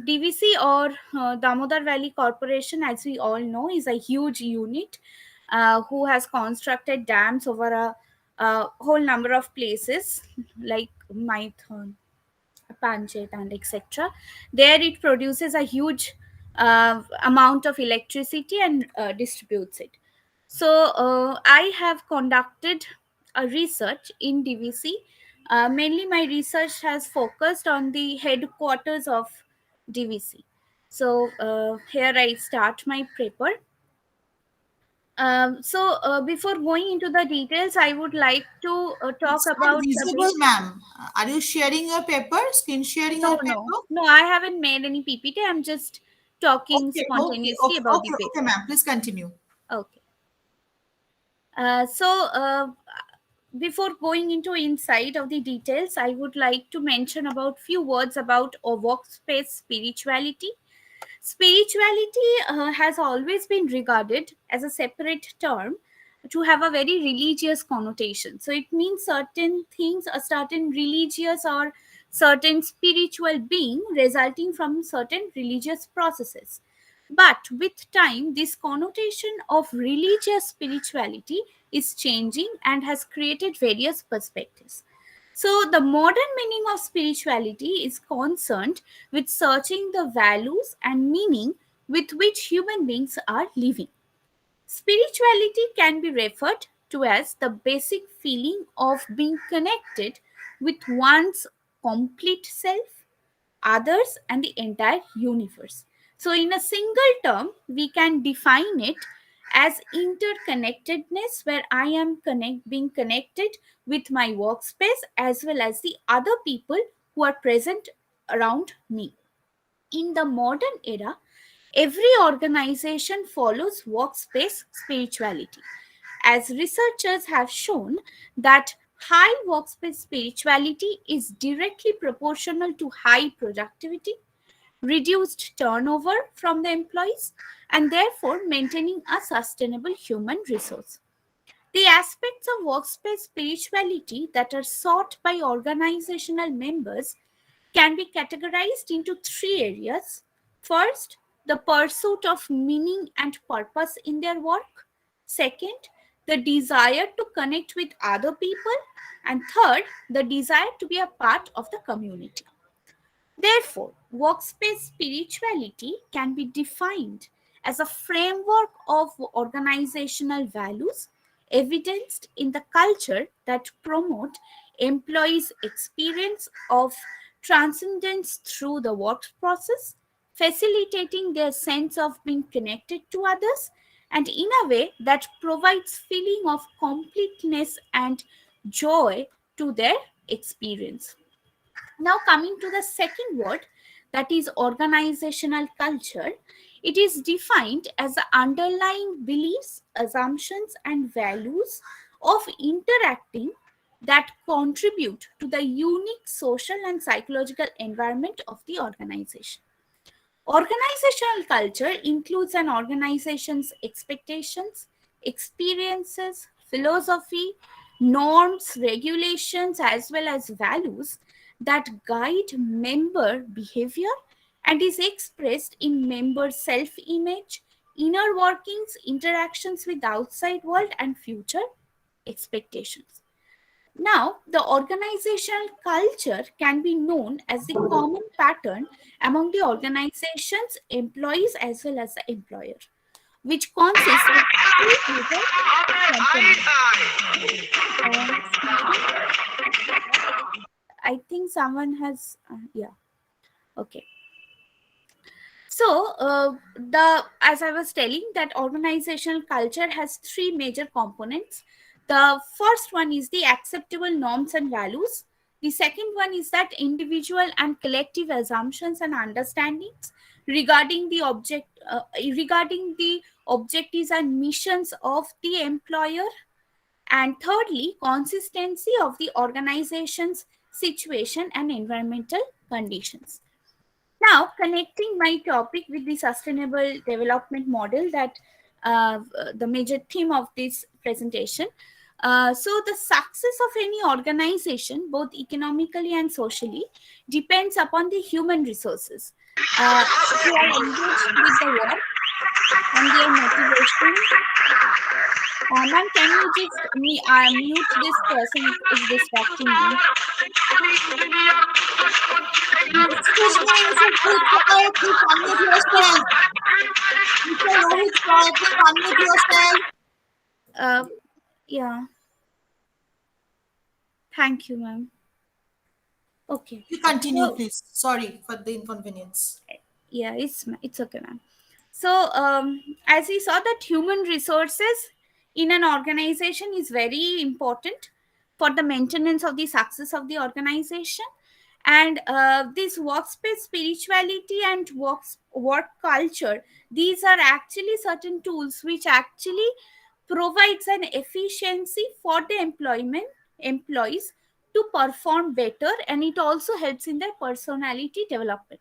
DVC or Damodar Valley Corporation, as we all know, is a huge unit who has constructed dams over a whole number of places like Maithon, Panchet, and etc. There it produces a huge amount of electricity and distributes it. So I have conducted a research in DVC. Mainly my research has focused on the headquarters of DVC. So here I start my paper. So before going into the details, I would like to talk It's not about the visible, ma'am. Are you sharing your paper? Screen sharing your paper? no, I haven't made any PPT. I'm just talking spontaneously about the paper. Okay, ma'am. Please continue. Okay. So before going into insight of the details, I would like to mention about few words about a workspace spirituality. Spirituality has always been regarded as a separate term to have a very religious connotation. So it means certain things, a certain religious or certain spiritual being resulting from certain religious processes. But with time, this connotation of religious spirituality is changing and has created various perspectives. So, the modern meaning of spirituality is concerned with searching the values and meaning with which human beings are living. Spirituality can be referred to as the basic feeling of being connected with one's complete self, others, and the entire universe. So, in a single term, we can define it as interconnectedness, where I am being connected with my workspace as well as the other people who are present around me. In the modern era, every organization follows workspace spirituality, as researchers have shown that high workspace spirituality is directly proportional to high productivity, reduced turnover from the employees, and therefore maintaining a sustainable human resource. The aspects of workspace spirituality that are sought by organizational members can be categorized into three areas. First, the pursuit of meaning and purpose in their work. Second, the desire to connect with other people. And third, the desire to be a part of the community. Therefore, workspace spirituality can be defined as a framework of organizational values evidenced in the culture that promote employees' experience of transcendence through the work process, facilitating their sense of being connected to others, and in a way that provides feeling of completeness and joy to their experience. Now, coming to the second word, that is organizational culture, it is defined as the underlying beliefs, assumptions, and values of interacting that contribute to the unique social and psychological environment of the organization. Organizational culture includes an organization's expectations, experiences, philosophy, norms, regulations, as well as values that guide member behavior and is expressed in member self-image, inner workings, interactions with the outside world, and future expectations. Now, the organizational culture can be known as the common pattern among the organization's employees as well as the employer, which consists of three major components. Excuse me. I think someone has, yeah, okay. So, as I was telling, that organizational culture has three major components. The first one is the acceptable norms and values. The second one is that individual and collective assumptions and understandings regarding regarding the objectives and missions of the employer. And thirdly, consistency of the organization's situation and environmental conditions. Now, connecting my topic with the sustainable development model, that the major theme of this presentation. So, the success of any organization, both economically and socially, depends upon the human resources who are engaged with the work and their motivation. Ma'am, can you just mute this person who is distracting me? Excuse me, Mr. Rohit, please unmute yourself. Mr. Rohit, please unmute yourself. Yeah. Thank you, ma'am. Okay. You continue, So- please. Sorry for the inconvenience. Yeah, it's okay, ma'am. So, as we saw, that human resources in an organization is very important for the maintenance of the success of the organization. And this workspace spirituality and work culture, these are actually certain tools which actually provides an efficiency for the employees to perform better, and it also helps in their personality development.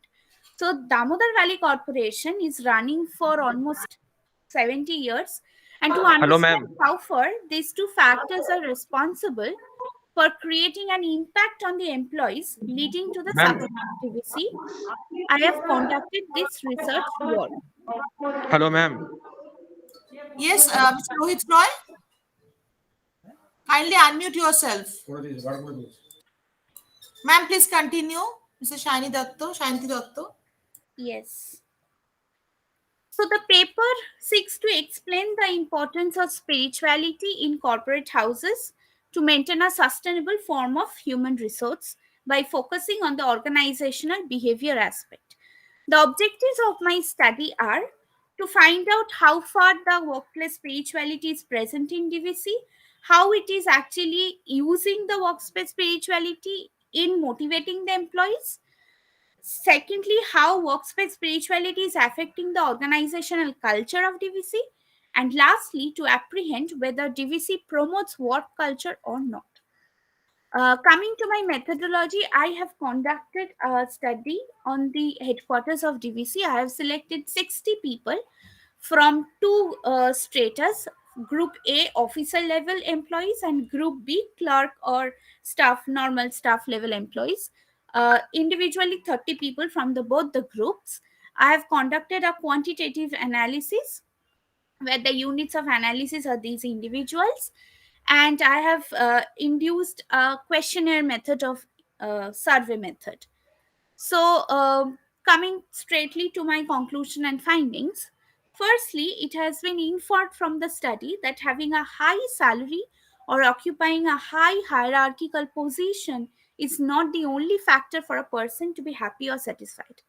So Damodar Valley Corporation is running for almost 70 years, and to Hello, understand ma'am. how far these two factors are responsible for creating an impact on the employees leading to the Ma'am. success of TVC, I have conducted this research work. Hello, ma'am. Yes, Mr. Rohit Roy, kindly unmute yourself. Ma'am, please continue. Mr. Shanti Datto. Yes. So the paper seeks to explain the importance of spirituality in corporate houses to maintain a sustainable form of human resource by focusing on the organizational behavior aspect. The objectives of my study are to find out how far the workplace spirituality is present in DVC, how it is actually using the workspace spirituality in motivating the employees. Secondly, how workspace spirituality is affecting the organizational culture of DVC. And lastly, to apprehend whether DVC promotes work culture or not. Coming to my methodology, I have conducted a study on the headquarters of DVC. I have selected 60 people from two stratas: Group A, officer level employees, and Group B, clerk or normal staff level employees. Individually, 30 people from both the groups. I have conducted a quantitative analysis where the units of analysis are these individuals, and I have induced a questionnaire method of survey method. So, coming straightly to my conclusion and findings, Firstly, it has been inferred from the study that having a high salary or occupying a high hierarchical position is not the only factor for a person to be happy or satisfied.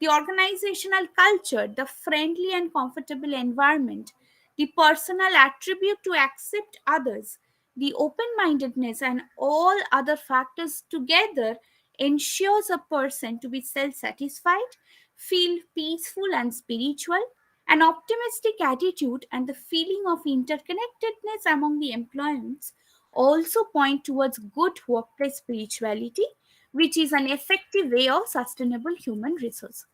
The organizational culture, the friendly and comfortable environment, the personal attribute to accept others, the open mindedness, and all other factors together ensures a person to be self satisfied, feel peaceful and spiritual. An optimistic attitude and the feeling of interconnectedness among the employees also point towards good workplace spirituality, which is an effective way of sustainable human resource.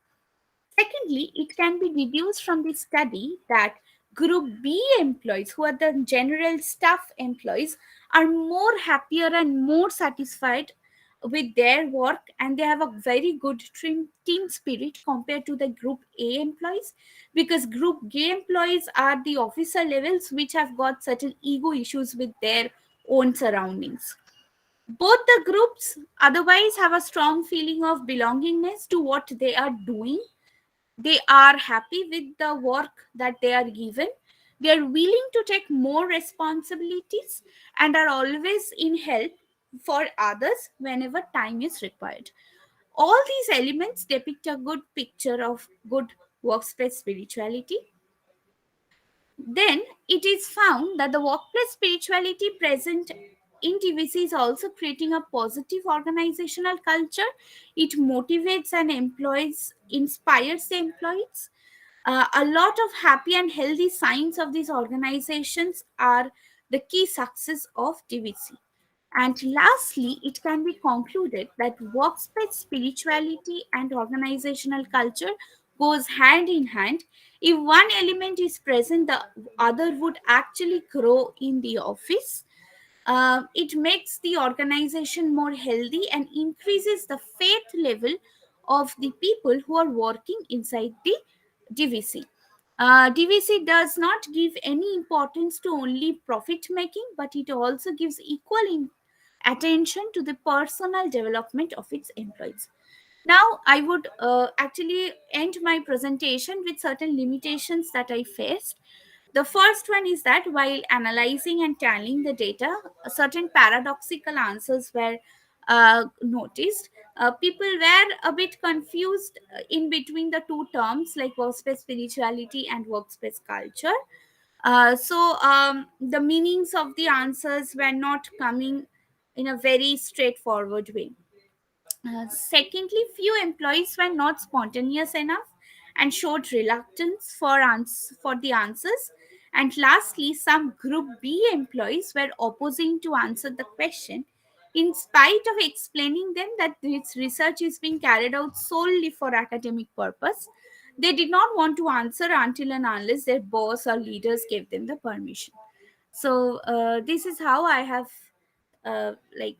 Secondly, it can be deduced from the study that Group B employees, who are the general staff employees, are more happier and more satisfied with their work, and they have a very good team spirit compared to the Group A employees, because Group A employees are the officer levels which have got certain ego issues with their own surroundings. Both the groups otherwise have a strong feeling of belongingness to what they are doing. They are happy with the work that they are given. They are willing to take more responsibilities and are always in help for others whenever time is required. All these elements depict a good picture of good workspace spirituality. Then it is found that the workplace spirituality present in TVC is also creating a positive organizational culture. It motivates and employs, inspires the employees. A lot of happy and healthy signs of these organizations are the key success of TVC. And lastly, it can be concluded that workspace spirituality and organizational culture goes hand in hand. If one element is present, the other would actually grow in the office. It makes the organization more healthy and increases the faith level of the people who are working inside the DVC. DVC does not give any importance to only profit making, but it also gives equal attention to the personal development of its employees. Now, I would actually end my presentation with certain limitations that I faced. The first one is that while analyzing and tallying the data, certain paradoxical answers were noticed. People were a bit confused in between the two terms like workspace spirituality and workspace culture. The meanings of the answers were not coming in a very straightforward way. Secondly, few employees were not spontaneous enough and showed reluctance for the answers. And lastly, some Group B employees were opposing to answer the question in spite of explaining them that this research is being carried out solely for academic purpose. They did not want to answer until and unless their boss or leaders gave them the permission. So this is how I have like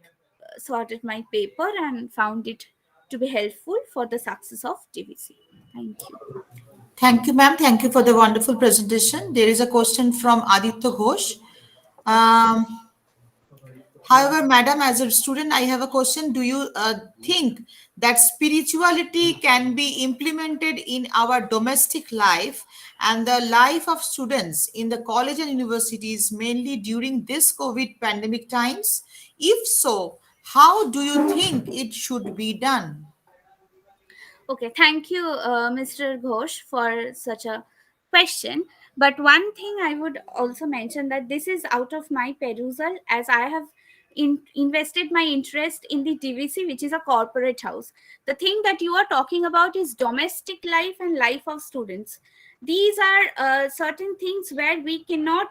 sorted my paper and found it to be helpful for the success of TVC. Thank you. Thank you, ma'am. Thank you for the wonderful presentation. There is a question from Aditya Ghosh. Um, However, madam, as a student, I have a question. Do you think that spirituality can be implemented in our domestic life and the life of students in the college and universities, mainly during this COVID pandemic times? If so, how do you think it should be done? Okay, thank you, Mr. Ghosh, for such a question. But one thing I would also mention that this is out of my perusal, as I have invested my interest in the DVC, which is a corporate house. The thing that you are talking about is domestic life and life of students. These are certain things where we cannot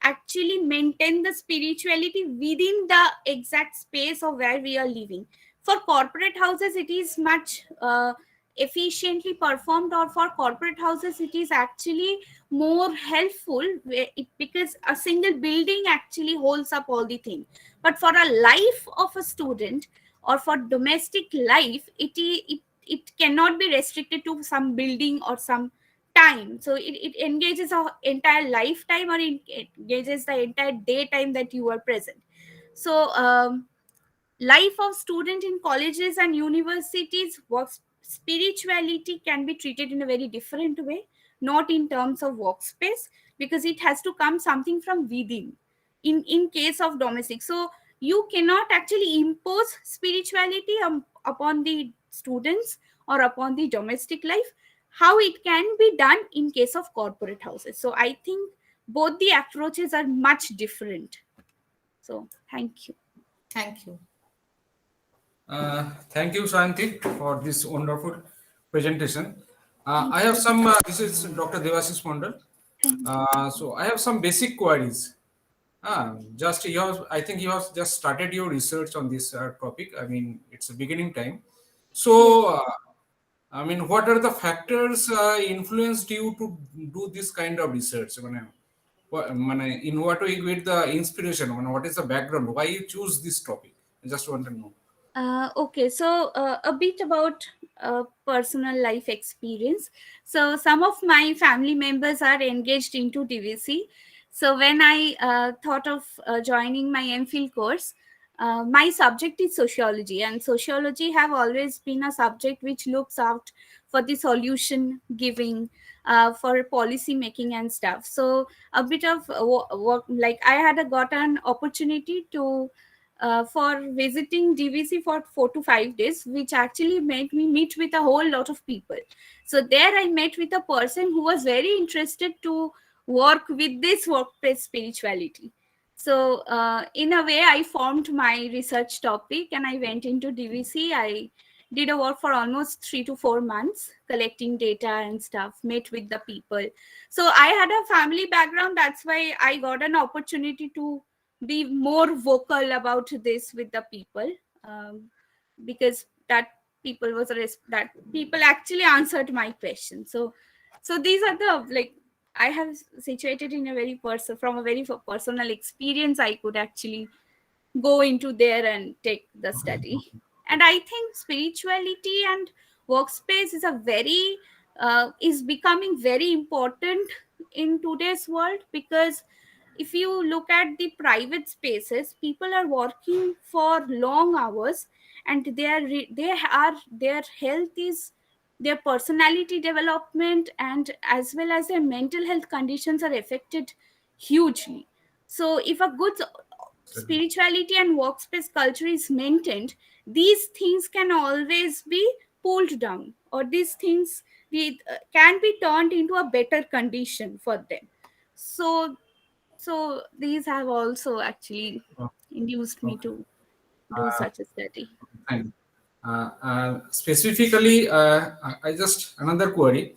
actually maintain the spirituality within the exact space of where we are living. For corporate houses, it is much efficiently performed, or for corporate houses it is actually more helpful because a single building actually holds up all the things. But for a life of a student or for domestic life, it cannot be restricted to some building or some time. So it engages our entire lifetime, or it engages the entire daytime that you are present. So life of student in colleges and universities works spirituality can be treated in a very different way. not in terms of workspace, because it has to come something from within in case of domestic. So you cannot actually impose spirituality upon the students or upon the domestic life. How it can be done in case of corporate houses. So I think both the approaches are much different. So thank you. Thank you. Thank you, Shanti, for this wonderful presentation. I have some, this is Dr. Devashish Mondal. So I have some basic queries. Just you have, I think you have just started your research on this topic. I mean, it's a beginning time. So, I mean, what are the factors influenced you to do this kind of research? In what way you get the inspiration? What is the background? Why you choose this topic? I just want to know. Okay, so a bit about personal life experience. So some of my family members are engaged into DVC. So when I thought of joining my MPhil course, my subject is sociology, and sociology have always been a subject which looks out for the solution giving, for policy making and stuff. So a bit of work, like I had got an opportunity to for visiting DVC for 4 to 5 days, which actually made me meet with a whole lot of people. So there I met with a person who was very interested to work with this workplace spirituality. So in a way, I formed my research topic and I went into DVC. I did a work for almost 3 to 4 months, collecting data and stuff, met with the people. So I had a family background. That's why I got an opportunity to be more vocal about this with the people, because that people actually answered my question. So these are the, like, I have situated in a very from a very personal experience. I could actually go into there and take the study. And I think spirituality and workspace is is becoming very important in today's world, because if you look at the private spaces, people are working for long hours, and their health is, their personality development and as well as their mental health conditions are affected hugely. So if a good spirituality and workspace culture is maintained, these things can always be pulled down, or these things can be turned into a better condition for them. So these have also actually induced me to do such a study. Fine. Specifically, I just another query.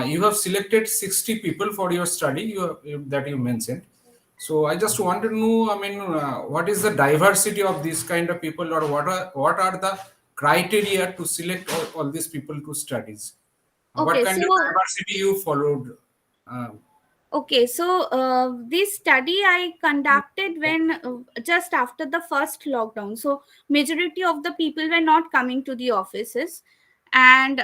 You have selected 60 people for your study that you mentioned. So I just want to know, I mean, what is the diversity of this kind of people, or what are the criteria to select all these people to studies? What Okay, kind of so diversity you followed? okay, so this study I conducted when just after the first lockdown. So majority of the people were not coming to the offices, and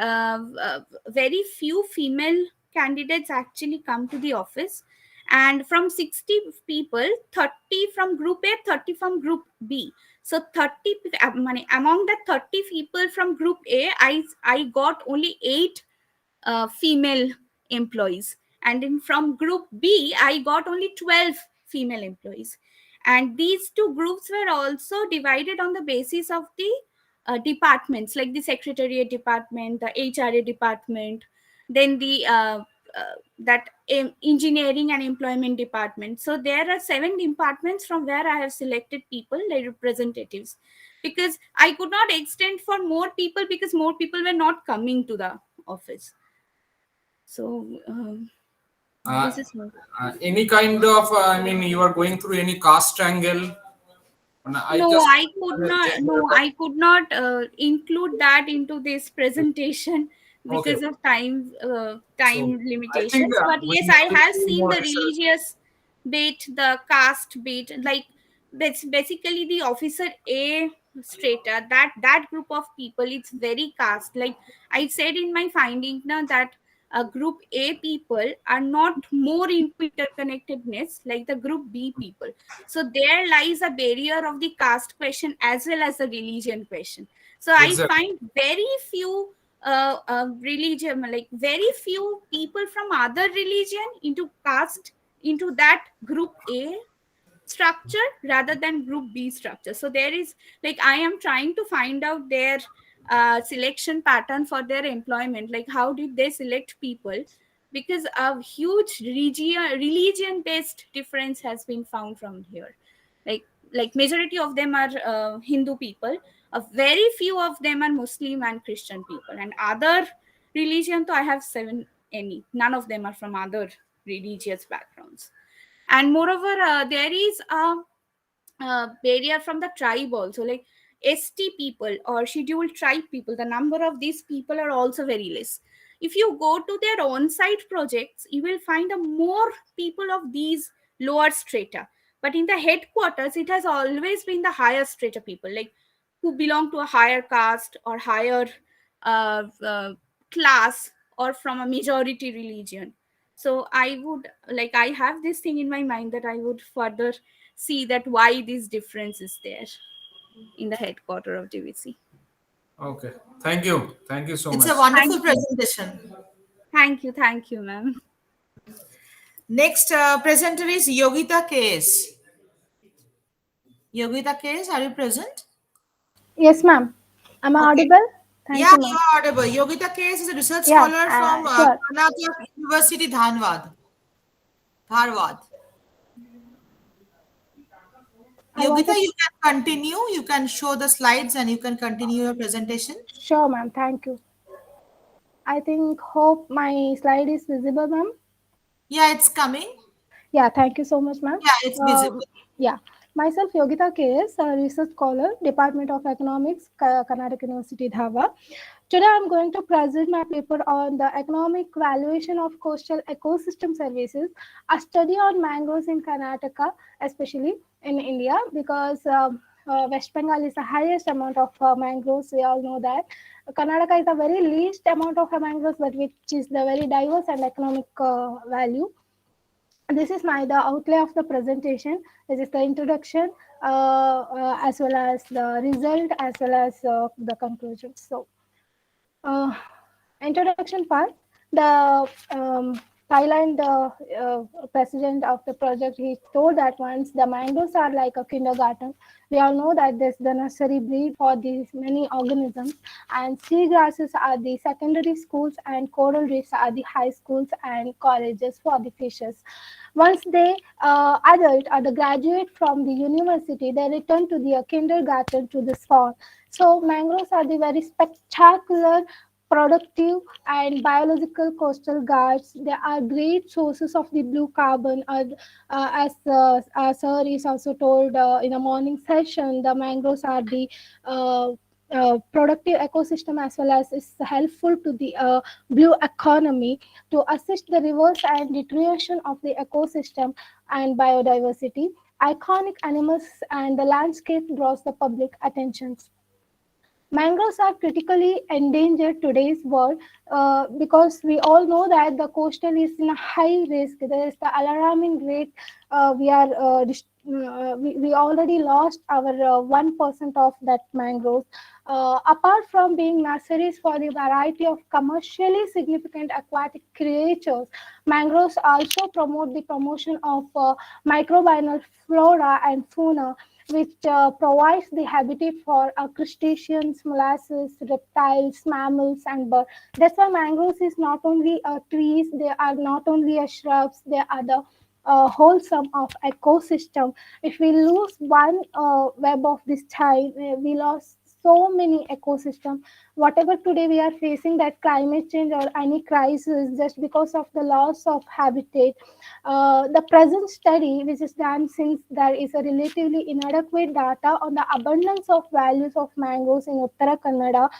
very few female candidates actually come to the office. And from 60 people, 30 from group A, 30 from group B. So 30 among the 30 people from group A, I got only 8 female employees, and from group B I got only 12 female employees. And these two groups were also divided on the basis of the departments, like the secretariat department, the HRA department, then the engineering and employment department. So there are 7 departments from where I have selected people, like representatives, because I could not extend for more people because more people were not coming to the office. So this is Any kind of, I mean, you are going through any caste angle? I could not include that into this presentation because of time limitations. But yes, I have seen the religious bit, the caste bit, like that's basically the officer A strata, that group of people. It's very caste. Like I said in my finding now, that group A people are not more into interconnectedness like the group B people. So there lies a barrier of the caste question as well as the religion question. So Exactly. I find very few religion, like very few people from other religion into cast into that group A structure rather than group B structure. So there is, like, I am trying to find out their selection pattern for their employment, like how did they select people, because a huge religion based difference has been found from here. Like majority of them are Hindu people, a very few of them are Muslim and Christian people, and other religion, so I have 7 any, none of them are from other religious backgrounds. And moreover, there is a barrier from the tribe also, like ST people or scheduled tribe people, the number of these people are also very less. If you go to their on-site projects, you will find a more people of these lower strata, but in the headquarters it has always been the higher strata people, like who belong to a higher caste or higher class or from a majority religion. So I would, like, I have this thing in my mind that I would further see that why this difference is there in the headquarter of DVC. Okay. Thank you. Thank you so It's much. a wonderful Thank you. presentation. Thank you, ma'am. Next presenter is Yogita KS. Yogita KS, are you present? Yes, ma'am. Am I Okay. audible? Thank Yeah, you, you ma'am. are audible. Yogita KS is a research Yeah, scholar from sure. Karnataka University, Dharwad. I want Yogita, to you can continue. You can show the slides and you can continue your presentation. Sure, ma'am. Thank you. I think, hope my slide is visible, ma'am. Yeah, it's coming. Yeah, thank you so much, ma'am. Yeah, it's visible. Yeah, myself Yogita KS, a research scholar, Department of Economics, Karnataka University, Dhaba. Today, I'm going to present my paper on the economic valuation of coastal ecosystem services, a study on mangroves in Karnataka, especially in India, because West Bengal is the highest amount of mangroves. We all know that. Karnataka is the very least amount of mangroves, but which is the very diverse and economic value. This is the outlay of the presentation. This is the introduction, as well as the result, as well as the conclusion. So, introduction part. The Thailand president of the project, he told that once the mangroves are like a kindergarten. We all know that there's the nursery breed for these many organisms, and seagrasses are the secondary schools, and coral reefs are the high schools and colleges for the fishes. Once they adult or the graduate from the university, they return to the kindergarten to the spawn. So mangroves are the very spectacular, productive and biological coastal guards. They are great sources of the blue carbon. As sir is also told in a morning session, the mangroves are the productive ecosystem, as well as is helpful to the blue economy to assist the reverse and deterioration of the ecosystem and biodiversity. Iconic animals and the landscape draws the public attention. Mangroves are critically endangered today's world because we all know that the coastal is in a high risk. There is the alarming rate. We already lost our 1% of that mangroves. Apart from being nurseries for the variety of commercially significant aquatic creatures, mangroves also promote the promotion of microbial flora and fauna, which provides the habitat for crustaceans, molasses, reptiles, mammals, and birds. That's why mangroves is not only trees, they are not only shrubs, they are the wholesome of ecosystem. If we lose one web of this type, we lost so many ecosystem. Whatever today we are facing, that climate change or any crisis, just because of the loss of habitat. The present study, which is done since there is a relatively inadequate data on the abundance of values of mangroves in Uttara Kannada,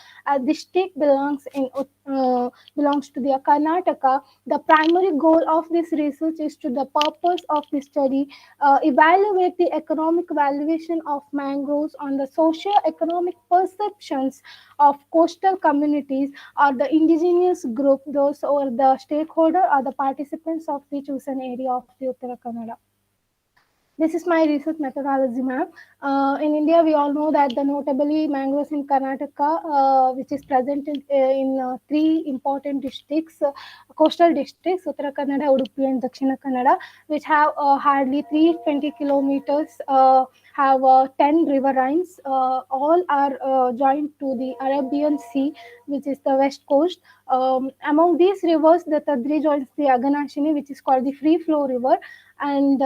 district belongs to the Karnataka. The primary goal of this research is to the purpose of the study evaluate the economic valuation of mangroves on the socio-economic perceptions of coastal communities or the indigenous group, those or the stakeholder or the participants of the chosen area of the Uttara Kannada. This is my research methodology, ma'am. In India, we all know that the notably mangroves in Karnataka, which is present in three important districts, coastal districts, Uttara Kannada, Udupi, and Dakshina Kannada, which have hardly 320 kilometers, have 10 riverines. All are joined to the Arabian Sea, which is the west coast. Among these rivers, the Tadri joins the Aganashini, which is called the free flow river, and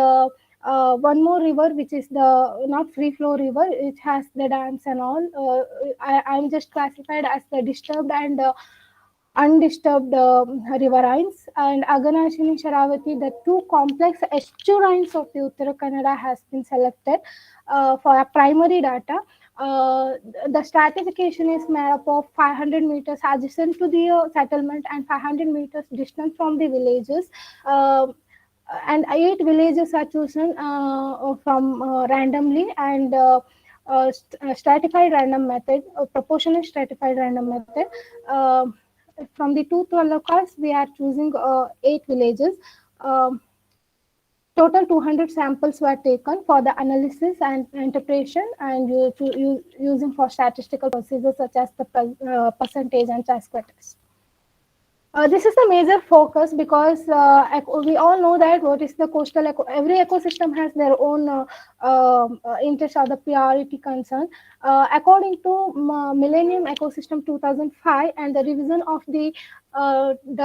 one more river which is the not free flow river, it has the dams and all. I'm just classified as the disturbed and undisturbed riverines, and Aganashini, Sharavati, the two complex estuarines of the Uttara Kannada has been selected for a primary data. The stratification is made up of 500 meters adjacent to the settlement and 500 meters distant from the villages. And 8 villages are chosen from randomly, and stratified random method, proportional stratified random method. Uh, from the two talukas, we are choosing 8 villages. Total 200 samples were taken for the analysis and interpretation, and using for statistical procedures such as the percentage and chi-square test. This is the major focus because we all know that what is the coastal every ecosystem has their own interest or the priority concern. According to Millennium Ecosystem 2005 and the revision of the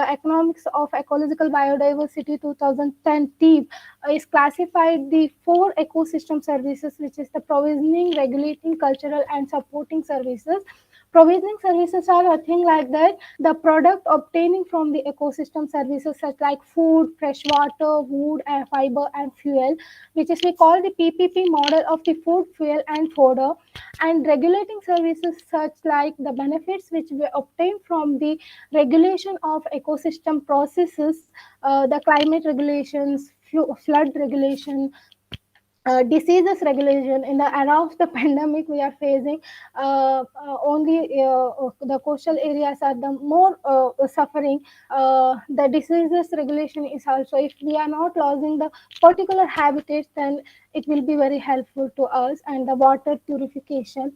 economics of ecological biodiversity 2010 TEEB is classified the 4 ecosystem services, which is the provisioning, regulating, cultural, and supporting services. Provisioning services are a thing like that. The product obtaining from the ecosystem services such like food, fresh water, wood, and fiber and fuel, which is we call the PPP model of the food, fuel, and fodder. And regulating services such like the benefits which we obtain from the regulation of ecosystem processes, the climate regulations, flood regulation, diseases regulation. In the era of the pandemic we are facing, only the coastal areas are the more suffering. The diseases regulation is also, if we are not losing the particular habitats, then it will be very helpful to us. And the water purification,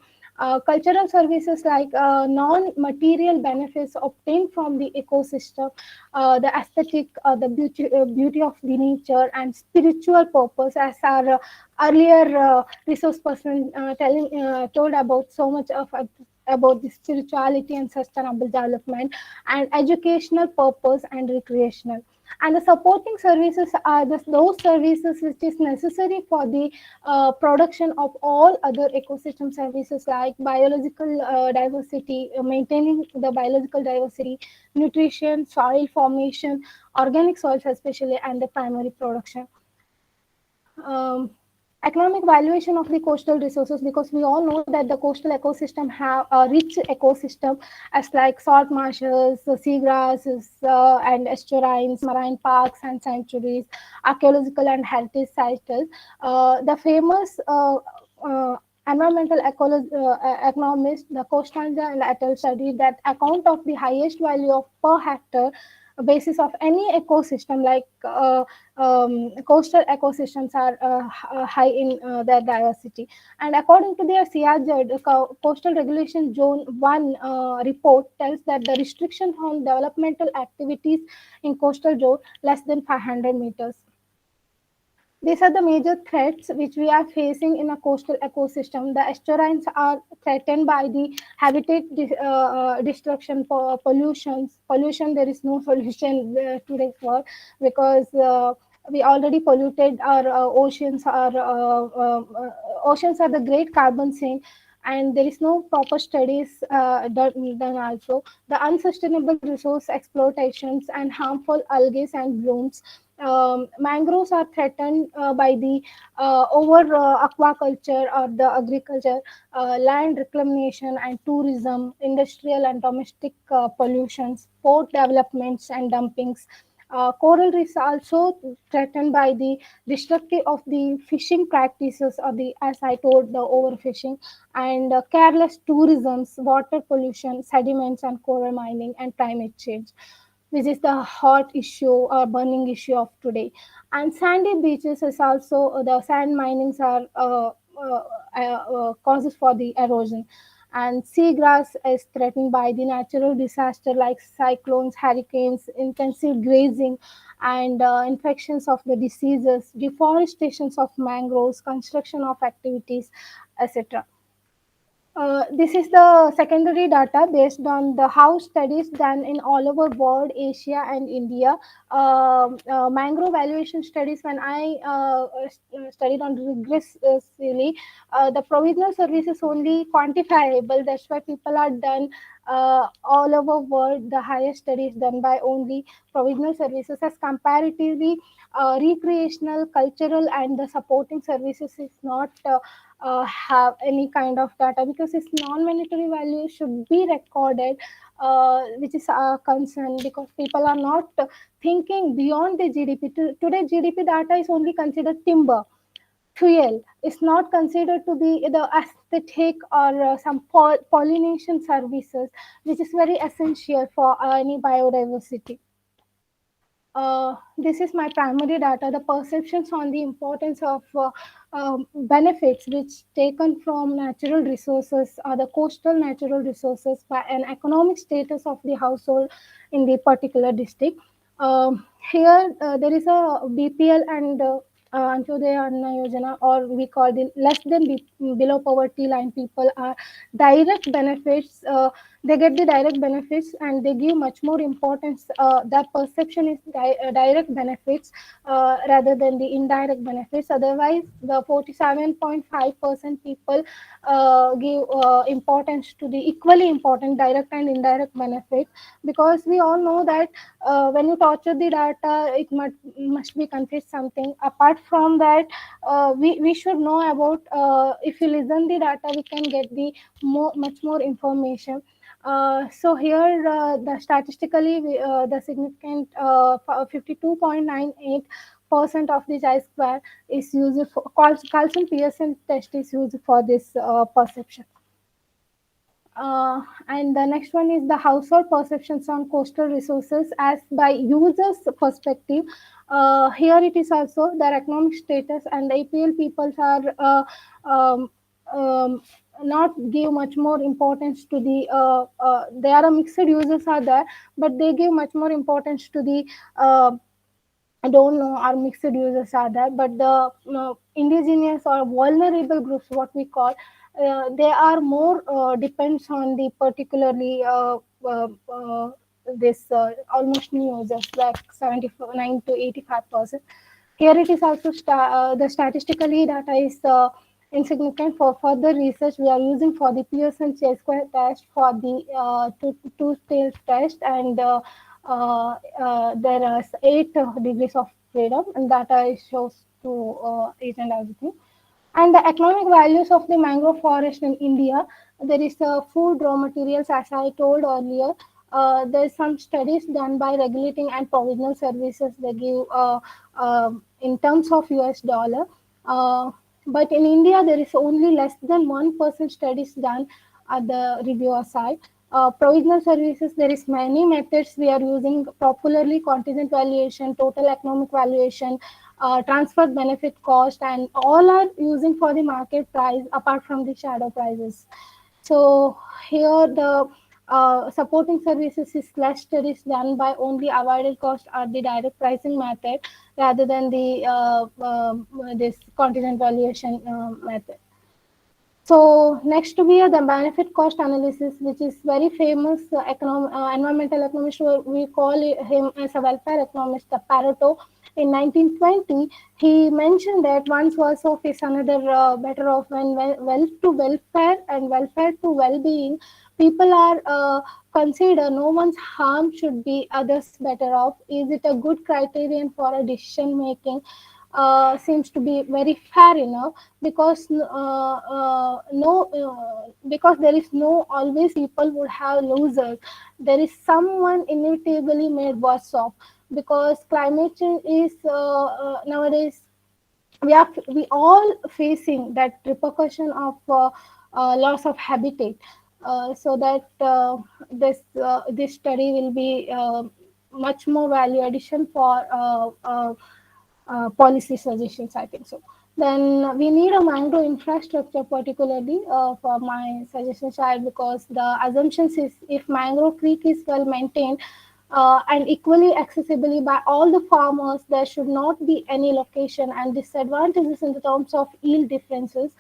cultural services like non-material benefits obtained from the ecosystem, the aesthetic, the beauty of the nature, and spiritual purpose, as our earlier resource person told about so much of about the spirituality and sustainable development, and educational purpose and recreational. And the supporting services are those services which is necessary for the production of all other ecosystem services like biological diversity, maintaining the biological diversity, nutrition, soil formation, organic soils especially, and the primary production. Economic valuation of the coastal resources, because we all know that the coastal ecosystem have a rich ecosystem as like salt marshes, seagrasses, and estuarines, marine parks and sanctuaries, archaeological and heritage sites. The famous environmental economist, the Costanza and Attal study that account of the highest value of per hectare basis of any ecosystem, like coastal ecosystems are high in their diversity. And according to their CRZ, the Coastal Regulation Zone 1 report tells that the restriction on developmental activities in coastal zone less than 500 meters. These are the major threats which we are facing in a coastal ecosystem. The estuarines are threatened by the habitat destruction, pollution. There is no solution today for, because we already polluted our oceans. Our oceans are the great carbon sink, and there is no proper studies done also. The unsustainable resource exploitations and harmful algae and blooms. Mangroves are threatened by the over aquaculture or the agriculture, land reclamation and tourism, industrial and domestic pollutions, port developments and dumpings. Coral reefs are also threatened by the destructive of the fishing practices, or the, as I told, the overfishing, and careless tourism, water pollution, sediments and coral mining, and climate change. which is the hot issue or burning issue of today. And sandy beaches is also the sand minings are causes for the erosion. And seagrass is threatened by the natural disaster like cyclones, hurricanes, intensive grazing, and infections of the diseases, deforestations of mangroves, construction of activities, etc. This is the secondary data based on the house studies done in all over world, Asia and India. Mangrove valuation studies, when I studied on rigorously, the provisional service is only quantifiable. That's why people are done all over world. The higher studies done by only provisional services as comparatively recreational, cultural, and the supporting services is not have any kind of data, because its non-monetary value should be recorded, which is a concern because people are not thinking beyond the GDP. Today, GDP data is only considered timber. Fuel is not considered to be the aesthetic or some pollination services, which is very essential for any biodiversity. This is my primary data, the perceptions on the importance of benefits which taken from natural resources or the coastal natural resources by an economic status of the household in the particular district. Here there is a BPL and Antyodaya Anna Yojana, or we call the less than below poverty line people, are direct benefits. They get the direct benefits and they give much more importance. That perception is direct benefits rather than the indirect benefits. Otherwise, the 47.5% people give importance to the equally important direct and indirect benefits, because we all know that when you torture the data, it must be confessed something. Apart from that, we should know about, if you listen the data, we can get the much more information. So here, the statistically, the significant 52.98% of the chi-square is used for calcium Pearson test is used for this perception. And the next one is the household perceptions on coastal resources as by users perspective. Here it is also their economic status, and the APL peoples are um, um, not give much more importance to the they are a mixed users are there, but they give much more importance to the I don't know, our mixed users are there, but the indigenous or vulnerable groups, what we call, they are more depends on the particularly this almost new users like 79 to 85%. Here it is also the statistically data is insignificant. For further research, we are using for the Pearson chi-square test, for the two-tailed test, and there are 8 degrees of freedom, and data shows to each and everything. And the economic values of the mangrove forest in India, there is food raw materials, as I told earlier. There's some studies done by regulating and provisional services. They give in terms of US dollar. But in India, there is only less than 1% studies done at the reviewer side. Provisional services, there is many methods we are using, popularly contingent valuation, total economic valuation, transfer benefit cost, and all are using for the market price apart from the shadow prices. So here the supporting services is less studies done by only avoided cost or the direct pricing method rather than the this contingent valuation method. So next to be the benefit cost analysis, which is very famous environmental economist. We call him as a welfare economist, the Pareto. In 1920, he mentioned that one's worse off is another better off. When wealth to welfare and welfare to well-being, people are consider no one's harm should be others better off. Is it a good criterion for a decision making? Seems to be very fair enough, because because there is no always people would have losers. There is someone inevitably made worse off, because climate change is nowadays we all facing that repercussion of loss of habitat. So that this study will be much more value addition for policy suggestions, I think so. Then we need a mangrove infrastructure, particularly for my suggestion child, because the assumptions is if mangrove creek is well maintained and equally accessible by all the farmers, there should not be any location and disadvantages in the terms of yield differences.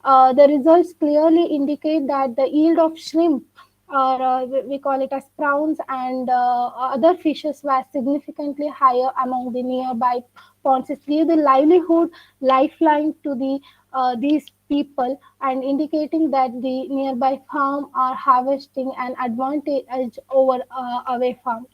The results clearly indicate that the yield of shrimp, or we call it as prawns, and other fishes were significantly higher among the nearby ponds. It gave the livelihood lifeline to these people, and indicating that the nearby farm are harvesting an advantage over away farms.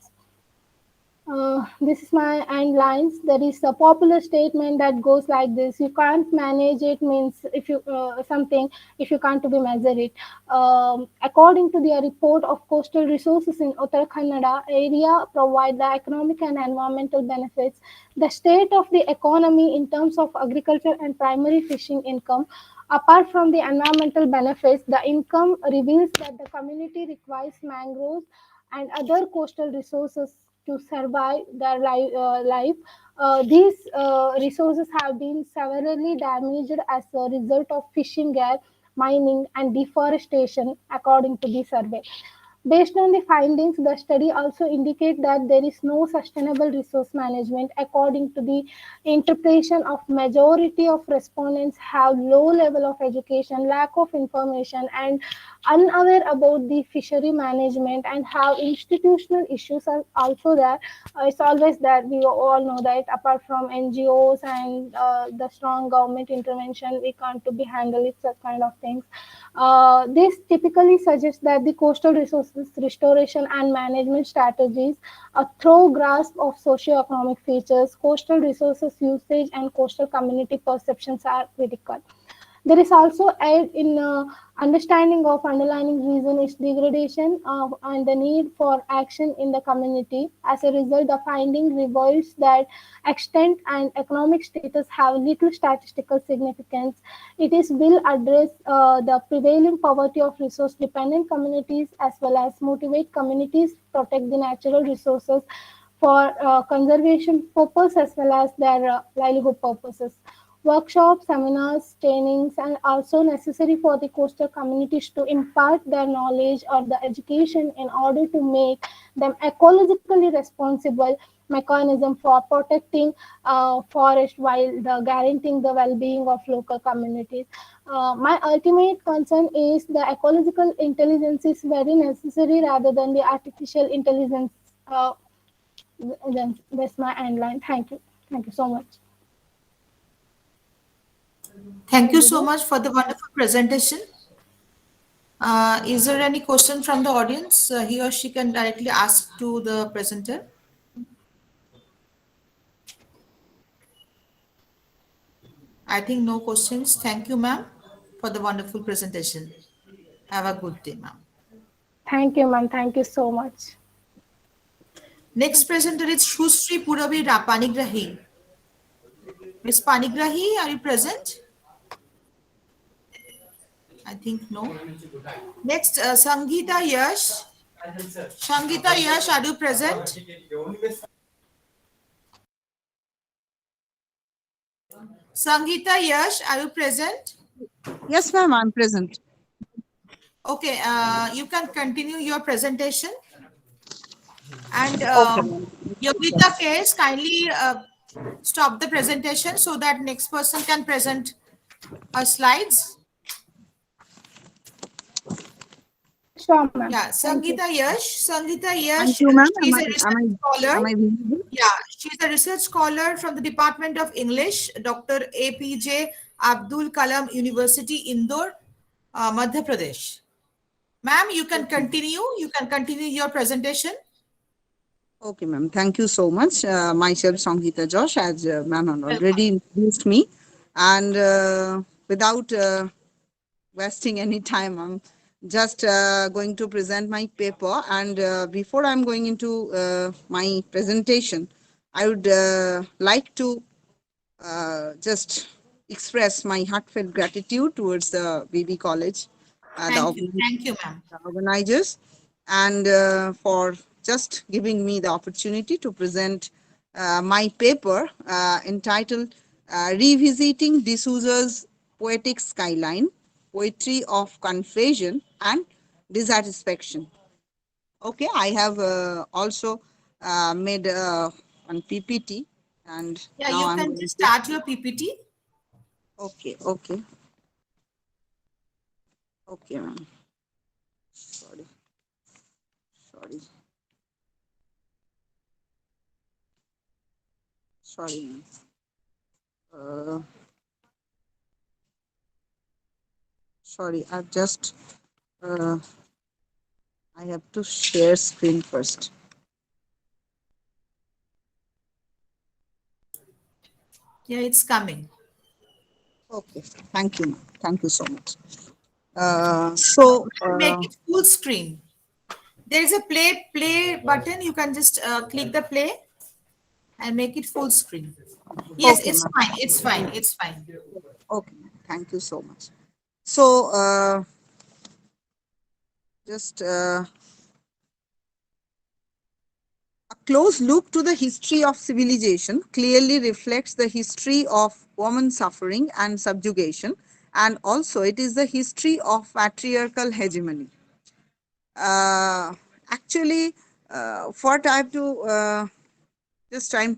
This is my end lines. There is a popular statement that goes like this: "You can't manage it means if you something if you can't be measure it." According to the report of coastal resources in Uttar Kannada area, provide the economic and environmental benefits. The state of the economy in terms of agriculture and primary fishing income. Apart from the environmental benefits, the income reveals that the community requires mangroves and other coastal resources to survive their life. These resources have been severely damaged as a result of fishing gear, mining, and deforestation, according to the survey. Based on the findings, the study also indicates that there is no sustainable resource management. According to the interpretation of majority of respondents have low level of education, lack of information, and unaware about the fishery management, and have institutional issues are also there. It's always that we all know that apart from NGOs and the strong government intervention, we can't to be handle it such kind of things. This typically suggests that the coastal resources restoration and management strategies, a thorough grasp of socio-economic features, coastal resources usage, and coastal community perceptions are critical. There is also aid in understanding of underlying reason is degradation and the need for action in the community. As a result, the finding reveals that extent and economic status have little statistical significance. It is will address the prevailing poverty of resource-dependent communities as well as motivate communities protect the natural resources for conservation purpose as well as their livelihood purposes. Workshops, seminars, trainings, and also necessary for the coastal communities to impart their knowledge or the education in order to make them ecologically responsible mechanism for protecting forest while guaranteeing the well-being of local communities. My ultimate concern is the ecological intelligence is very necessary rather than the artificial intelligence. That's my end line. Thank you. Thank you so much. Thank you so much for the wonderful presentation. Is there any question from the audience? He or she can directly ask to the presenter. I think no questions. Thank you, ma'am, for the wonderful presentation. Have a good day, ma'am. Thank you, ma'am. Thank you so much. Next presenter is Shusri Puravi Panigrahi. Ms. Panigrahi, are you present? I think no. Next, Sangeeta Yash. Sangeeta Yash, are you present? Sangeeta Yash, are you present? Yes, ma'am, I'm present. Okay, you can continue your presentation. And Yogita Case, kindly stop the presentation so that next person can present her slides. Sure, ma'am. Yeah, Sangeeta Yash. Sangeeta Yash, Thank you, ma'am. she's a research scholar. Am I visible? Yeah, she's a research scholar from the Department of English, Dr. APJ Abdul Kalam University, Indore, Madhya Pradesh. Ma'am, you can continue. You can continue your presentation. Okay, ma'am. Thank you so much. Myself, Sangeeta Josh, as ma'am already introduced me. And without wasting any time, I'm just going to present my paper. And before I'm going into my presentation, I would like to just express my heartfelt gratitude towards the BB College, Thank you, ma'am. the organizers, and for just giving me the opportunity to present my paper entitled Revisiting D'Souza's Poetic Skyline, Poetry of Confusion and Dissatisfaction. Okay, I have also made one PPT, and Yeah, now you I'm can going just to. start your PPT. Okay, ma'am. Sorry. Sorry, ma'am. Sorry, I've just, I have to share screen first. Yeah, it's coming. Okay, thank you, ma'am. Thank you so much. Make it full screen. There is a play button. You can just click the play and make it full screen. Yes, Okay, it's ma'am. fine. It's fine. It's fine. Okay, ma'am. Thank you so much. So, just a close look to the history of civilization clearly reflects the history of woman suffering and subjugation, and also it is the history of patriarchal hegemony. Actually, what I have to just trying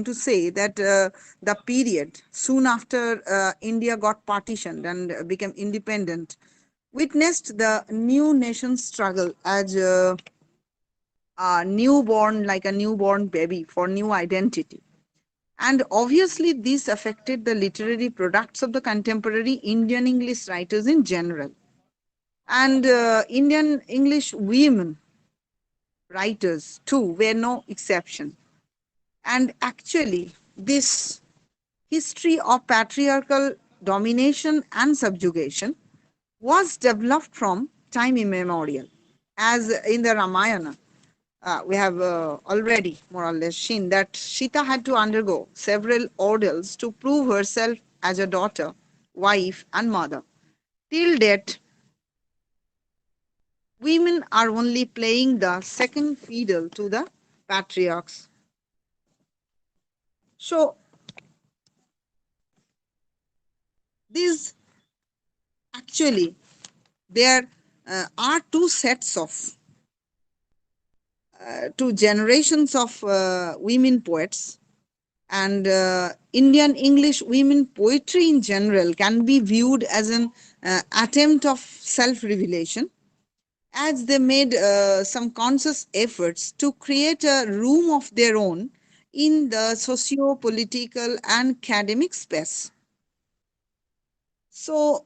to say that the period soon after India got partitioned and became independent witnessed the new nation struggle as a newborn, like a newborn baby for new identity. And obviously, this affected the literary products of the contemporary Indian English writers in general. And Indian English women writers, too, were no exception. And actually, this history of patriarchal domination and subjugation was developed from time immemorial. As in the Ramayana, we have already more or less seen that Sita had to undergo several ordeals to prove herself as a daughter, wife, and mother. Till date, women are only playing the second fiddle to the patriarchs. So, these actually, there are two sets of two generations of women poets, and Indian English women poetry in general can be viewed as an attempt of self-revelation, as they made some conscious efforts to create a room of their own in the socio-political and academic space. So,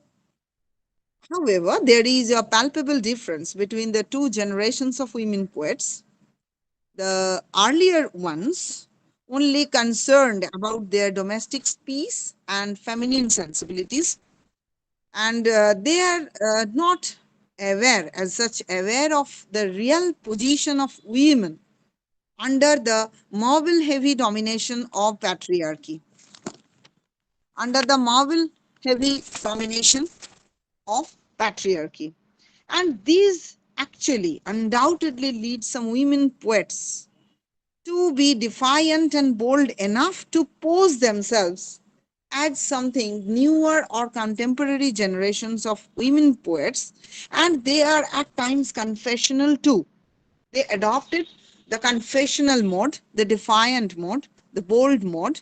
however, there is a palpable difference between the two generations of women poets. The earlier ones only concerned about their domestic peace and feminine sensibilities, and they are not aware, as such, aware of the real position of women under the marble heavy domination of patriarchy. Under the marble heavy domination of patriarchy. And these actually undoubtedly lead some women poets to be defiant and bold enough to pose themselves as something newer or contemporary generations of women poets, and they are at times confessional too. They adopted the confessional mode, the defiant mode, the bold mode,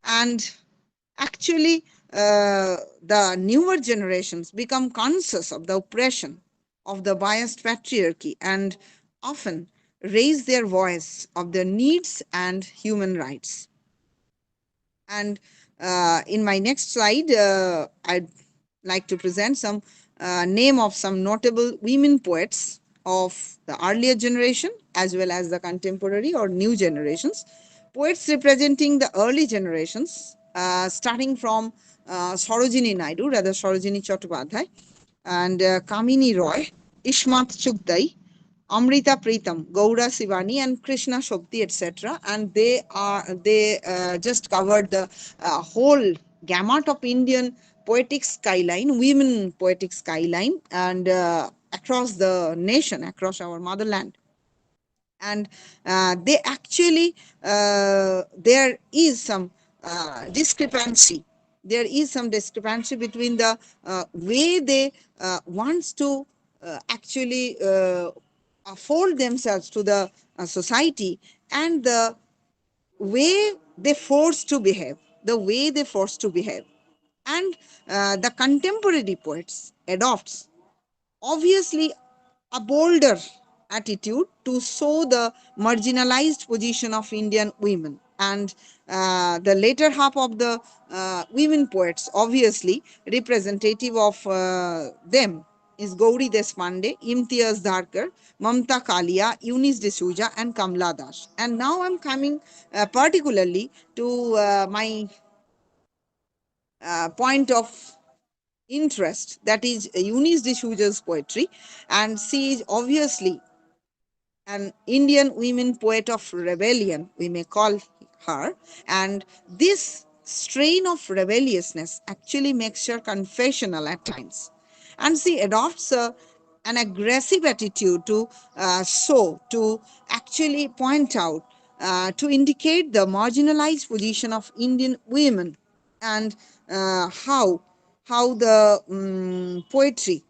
and actually the newer generations become conscious of the oppression of the biased patriarchy and often raise their voice of their needs and human rights. And in my next slide, I'd like to present some name of some notable women poets of the earlier generation as well as the contemporary or new generations. Poets representing the early generations, starting from Sarojini Naidu, rather Sarojini Chattopadhyay, and Kamini Roy, Ishmat Chugdai, Amrita Pritam, Gaura Sivani, and Krishna Shobdi, etc. And they just covered the whole gamut of Indian poetic skyline, women poetic skyline, and across the nation, across our motherland. And they actually, there is some discrepancy. There is some discrepancy between the way they wants to actually afford themselves to the society and the way they force to behave, and the contemporary poets adopts obviously a bolder attitude to show the marginalized position of Indian women. And the later half of the women poets, obviously representative of them, is Gauri Deshpande, Imtiaz Dharkar, Mamta Kalia, Eunice D'Souza, and Kamla Das. And now I'm coming particularly to my point of interest, that is Eunice D'Souza's poetry. And she is obviously an Indian women poet of rebellion, we may call her. And this strain of rebelliousness actually makes her confessional at times. And she adopts an aggressive attitude to to actually point out, to indicate the marginalized position of Indian women, and how the poetry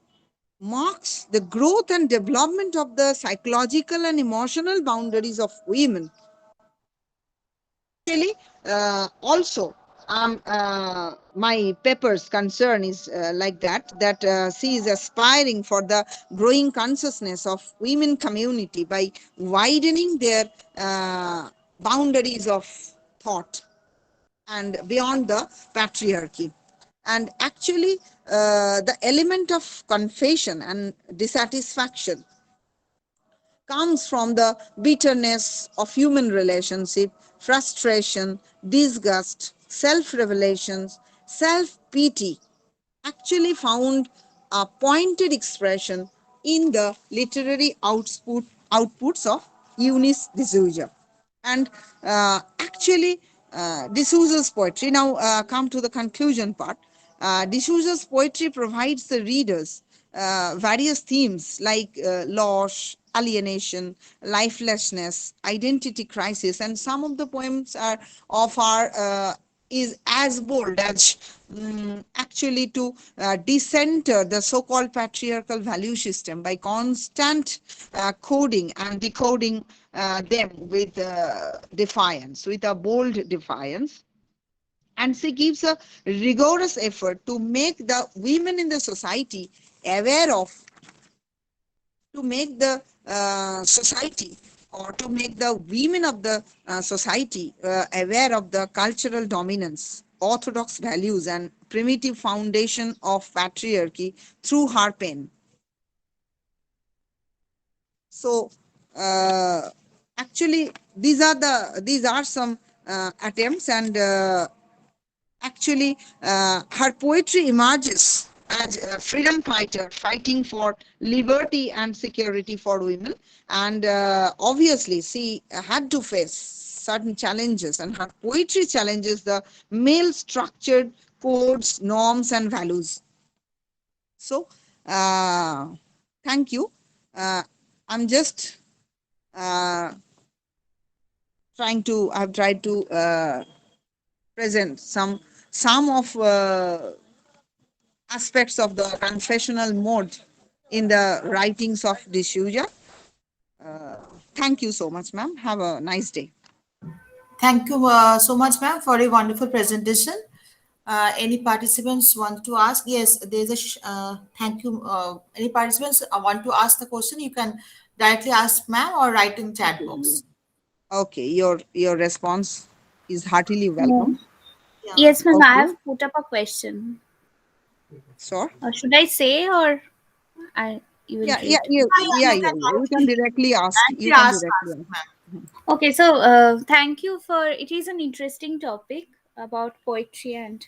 marks the growth and development of the psychological and emotional boundaries of women. Actually, also, my paper's concern is like that she is aspiring for the growing consciousness of women community by widening their boundaries of thought and beyond the patriarchy. And actually, the element of confession and dissatisfaction comes from the bitterness of human relationship, frustration, disgust, self-revelations, self-pity, actually found a pointed expression in the literary outputs of Eunice D'Souza. And actually, D'Souza's poetry, now come to the conclusion part. D'Souza's poetry provides the readers various themes like loss, alienation, lifelessness, identity crisis, and some of the poems are of our is as bold as actually to decenter the so-called patriarchal value system by constant coding and decoding them with defiance, with a bold defiance. And she gives a rigorous effort to make the women in the society aware of, to make the society, or to make the women of the society aware of the cultural dominance, orthodox values, and primitive foundation of patriarchy through her pen. So actually, these are some attempts, and actually her poetry emerges as a freedom fighter fighting for liberty and security for women. And obviously she had to face certain challenges, and her poetry challenges the male structured codes, norms, and values. So thank you. I'm just I've tried to present some of aspects of the confessional mode in the writings of D'Souza. Thank you so much, ma'am. Have a nice day. Thank you so much, ma'am, for a wonderful presentation. Any participants want to ask? Yes, there's a thank you. Any participants want to ask the question? You can directly ask ma'am or write in chat box. Okay, your response is heartily welcome. Yeah. Yes, ma'am, I Okay. have put up a question. Sure. Should I say, or you will Yeah, read? you can directly ask. You Directly can ask, directly ask. ma'am. Okay, so thank you for, it is an interesting topic about poetry and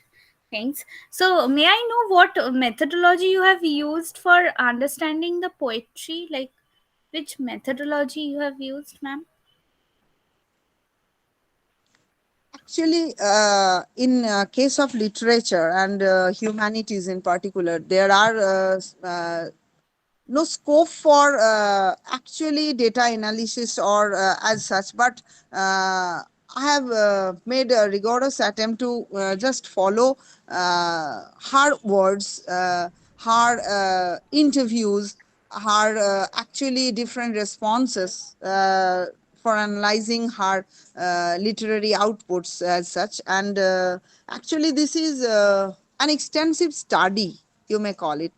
things. So may I know what methodology you have used for understanding the poetry? Like which methodology you have used, ma'am? Actually, in case of literature and humanities in particular, there are no scope for actually data analysis or as such, but I have made a rigorous attempt to just follow her words, her interviews, her actually different responses for analyzing her literary outputs as such. And actually, this is an extensive study, you may call it,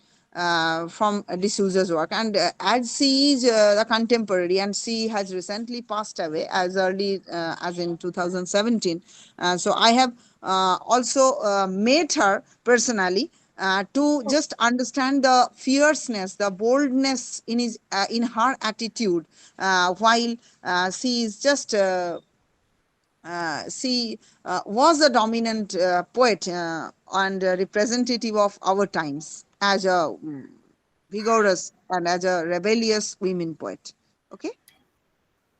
from D'Souza's work. And as she is a contemporary, and she has recently passed away as early as in 2017. So I have also met her personally to just understand the fierceness, the boldness in her attitude while she is just she was a dominant poet and a representative of our times as a vigorous and as a rebellious women poet. Okay.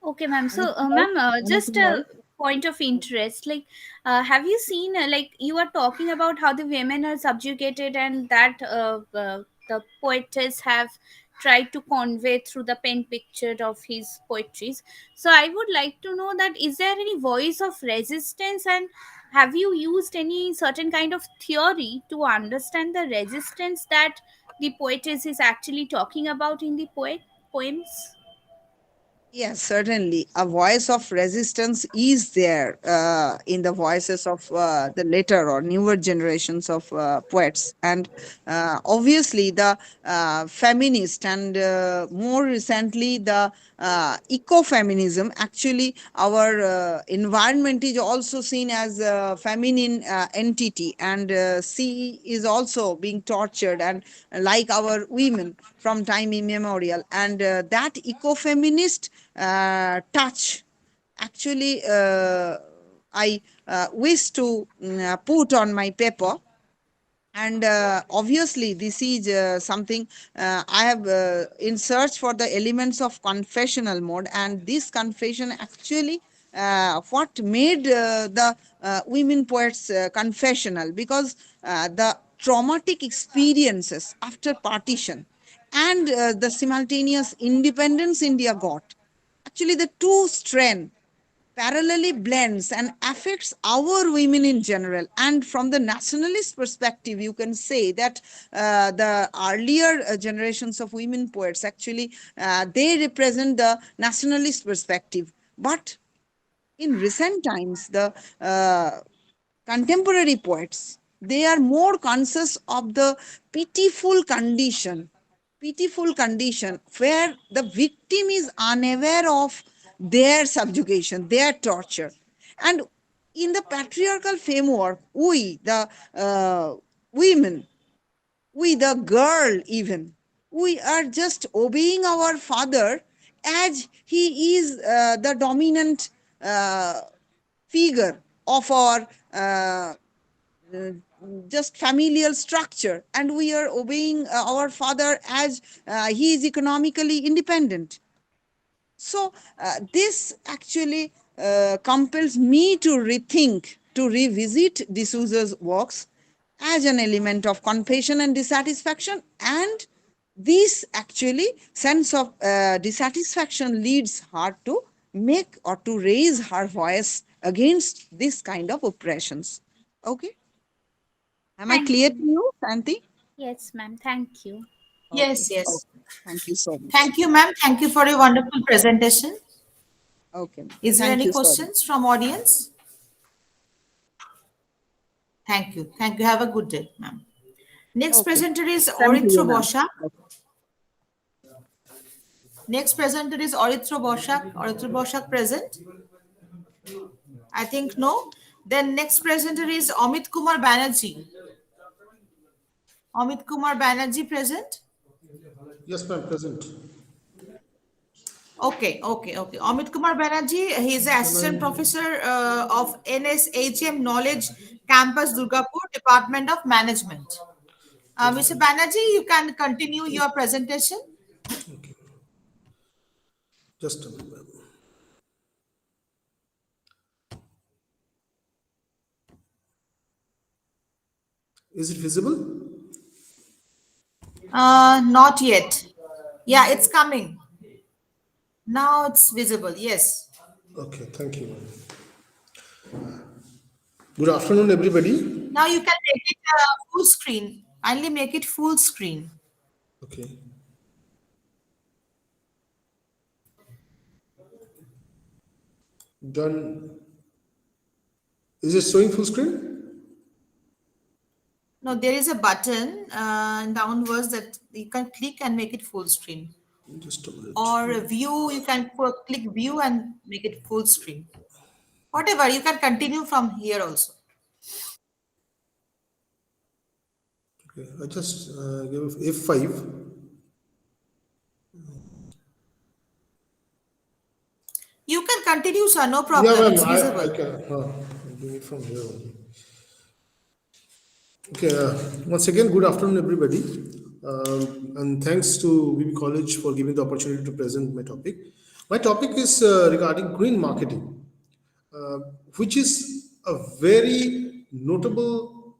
Okay, ma'am. So, Anything else? ma'am, just Anything else? a point of interest. Like, have you seen, like, you are talking about how the women are subjugated and that the poetess have tried to convey through the pen picture of his poetries. So, I would like to know that is there any voice of resistance, and have you used any certain kind of theory to understand the resistance that the poetess is actually talking about in the poems? Yes, certainly. A voice of resistance is there in the voices of the later or newer generations of poets. And obviously, the feminist and more recently, the ecofeminism. Actually, our environment is also seen as a feminine entity, and she is also being tortured, and like our women from time immemorial. And that ecofeminist touch actually I wish to put on my paper. And obviously this is something I have in search for the elements of confessional mode, and this confession actually what made the women poets confessional, because the traumatic experiences after partition and the simultaneous independence India got, actually the two strengths parallelly blends and affects our women in general. And from the nationalist perspective, you can say that the earlier generations of women poets actually they represent the nationalist perspective. But in recent times, the contemporary poets, they are more conscious of the pitiful condition where the victim is unaware of their subjugation, their torture. And in the patriarchal framework, we, the women, we, the girl, even, we are just obeying our father as he is the dominant figure of our just familial structure, and we are obeying our father as he is economically independent. So this actually compels me to rethink, to revisit D'Souza's works as an element of confession and dissatisfaction. And this actually sense of dissatisfaction leads her to make or to raise her voice against this kind of oppressions. Okay. Am I Thank clear to you. you, Santi? Yes, ma'am. Thank you. Yes, Okay. yes. Thank you so much. Thank you, ma'am. Thank you for a wonderful presentation. Okay. Is there Thank any you so much. questions from audience? Thank you. Thank you. Have a good day, ma'am. Next Okay. presenter is Same to you, Orithro ma'am. Boshak. Okay. Next presenter is Orithro Boshak. Orithro Boshak present? I think no. Then next presenter is Amit Kumar Banerjee. Amit Kumar Banerjee present? Yes, ma'am, present. Okay. Amit Kumar Banerjee, he is assistant professor of NSHM Knowledge Campus, Durgapur, Department of Management. Mr. Banerjee, you can continue your presentation. Okay. Just a minute, ma'am. Is it visible? Not yet. Yeah, it's coming. Now it's visible. Yes. Okay, thank you. Good afternoon, everybody. Now you can make it full screen. Kindly make it full screen. Okay. Done. Is it showing full screen? No, there is a button downwards that you can click and make it full screen. Just a minute. Or view, you can click view and make it full screen. Whatever, you can continue from here also. Okay, I just give F5. You can continue, sir, no problem. Yeah, It's ma'am, visible. I can. I'm doing it from here only. Okay, once again, good afternoon, everybody. And thanks to VB College for giving the opportunity to present my topic. My topic is regarding green marketing, which is a very notable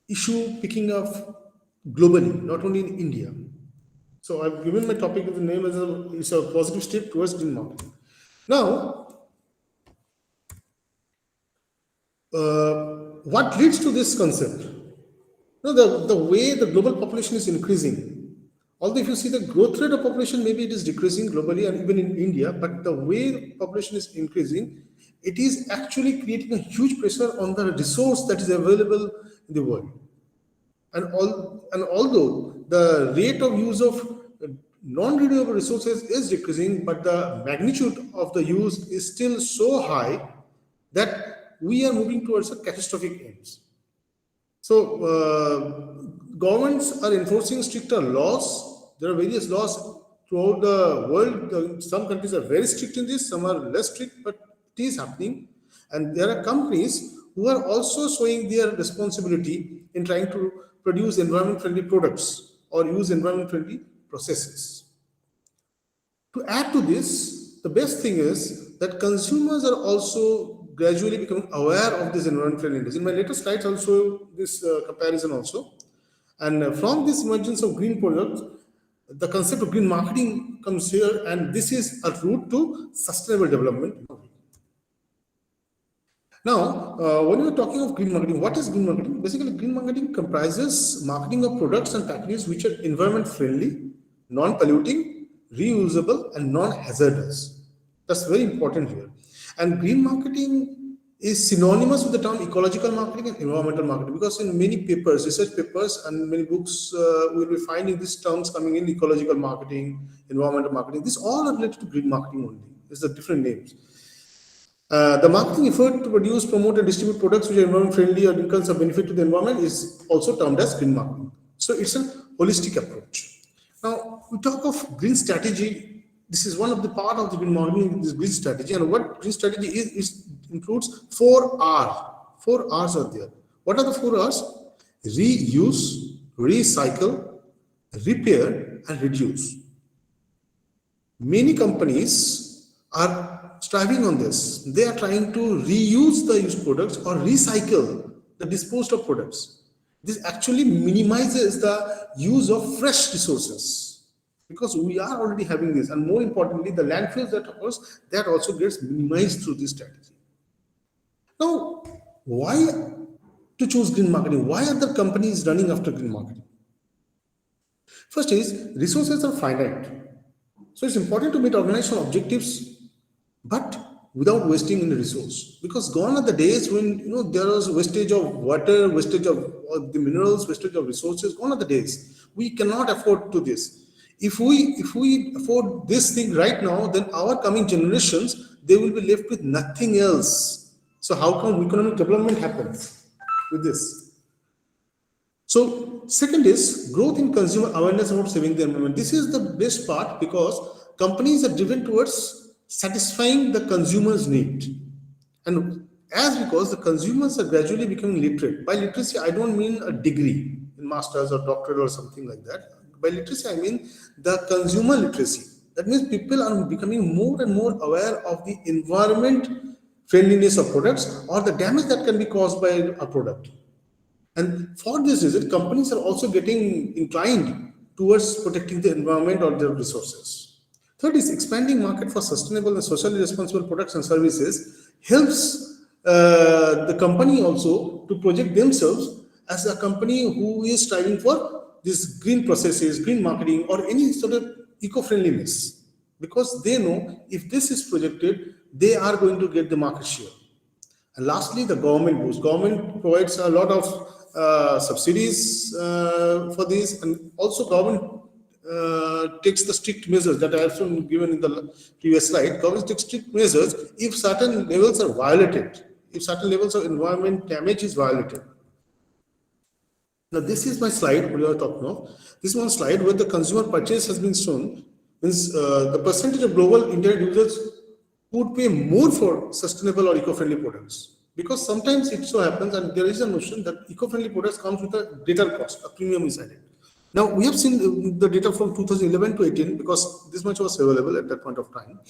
issue picking up globally, not only in India. So I've given my topic with the name as it's a positive step towards green marketing. Now, what leads to this concept? No, the way the global population is increasing, although if you see the growth rate of population, maybe it is decreasing globally and even in India, but the way population is increasing, it is actually creating a huge pressure on the resource that is available in the world. And although the rate of use of non-renewable resources is decreasing, but the magnitude of the use is still so high that we are moving towards a catastrophic ends. So governments are enforcing stricter laws. There are various laws throughout the world. Some countries are very strict in this, some are less strict, but it is happening. And there are companies who are also showing their responsibility in trying to produce environment-friendly products or use environment-friendly processes. To add to this, the best thing is that consumers are also gradually becoming aware of this environment friendliness. In my later slides, I'll show this comparison also. And from this emergence of green products, the concept of green marketing comes here, and this is a route to sustainable development. Now, when we're talking of green marketing, what is green marketing? Basically, green marketing comprises marketing of products and packages which are environment friendly, non-polluting, reusable, and non-hazardous. That's very important here. And green marketing is synonymous with the term ecological marketing and environmental marketing, because in many papers, research papers and many books, we'll be finding these terms coming in: ecological marketing, environmental marketing. These all are related to green marketing only. These are different names. The marketing effort to produce, promote, and distribute products which are environment friendly or incurs a benefit to the environment is also termed as green marketing. So it's a holistic approach. Now, we talk of green strategy. This is one of the part of the green marketing, this green strategy. And what green strategy is includes 4 R's. 4 R's are there. What are the 4 R's? Reuse, recycle, repair, and reduce. Many companies are striving on this. They are trying to reuse the used products or recycle the disposed of products. This actually minimizes the use of fresh resources, because we are already having this, and more importantly, the landfills that occurs, that also gets minimized through this strategy. Now, why to choose green marketing? Why are the companies running after green marketing? First is, resources are finite. So it's important to meet organizational objectives, but without wasting any resource. Because gone are the days when there was wastage of water, wastage of the minerals, wastage of resources. Gone are the days. We cannot afford to this. If we afford this thing right now, then our coming generations, they will be left with nothing else. So how come economic development happens with this? So second is growth in consumer awareness about saving the environment. This is the best part, because companies are driven towards satisfying the consumer's need. And because the consumers are gradually becoming literate. By literacy, I don't mean a degree in master's or doctorate or something like that. By literacy, I mean the consumer literacy. That means people are becoming more and more aware of the environment friendliness of products or the damage that can be caused by a product. And for this reason, companies are also getting inclined towards protecting the environment or their resources. Third is expanding market for sustainable and socially responsible products and services helps the company also to project themselves as a company who is striving for these green processes, green marketing, or any sort of eco-friendliness, because they know if this is projected, they are going to get the market share. And lastly, the government boost. Government provides a lot of subsidies for this, and also government takes the strict measures that I have shown given in the previous slide. Government takes strict measures if certain levels are violated, if certain levels of environment damage is violated. Now, this is my slide we are talking of. This is one slide where the consumer purchase has been shown. Means the percentage of global internet users would pay more for sustainable or eco-friendly products, because sometimes it so happens, and there is a notion that eco-friendly products comes with a greater cost, a premium is added. Now, we have seen the data from 2011 to 18 because this much was available at that point of time.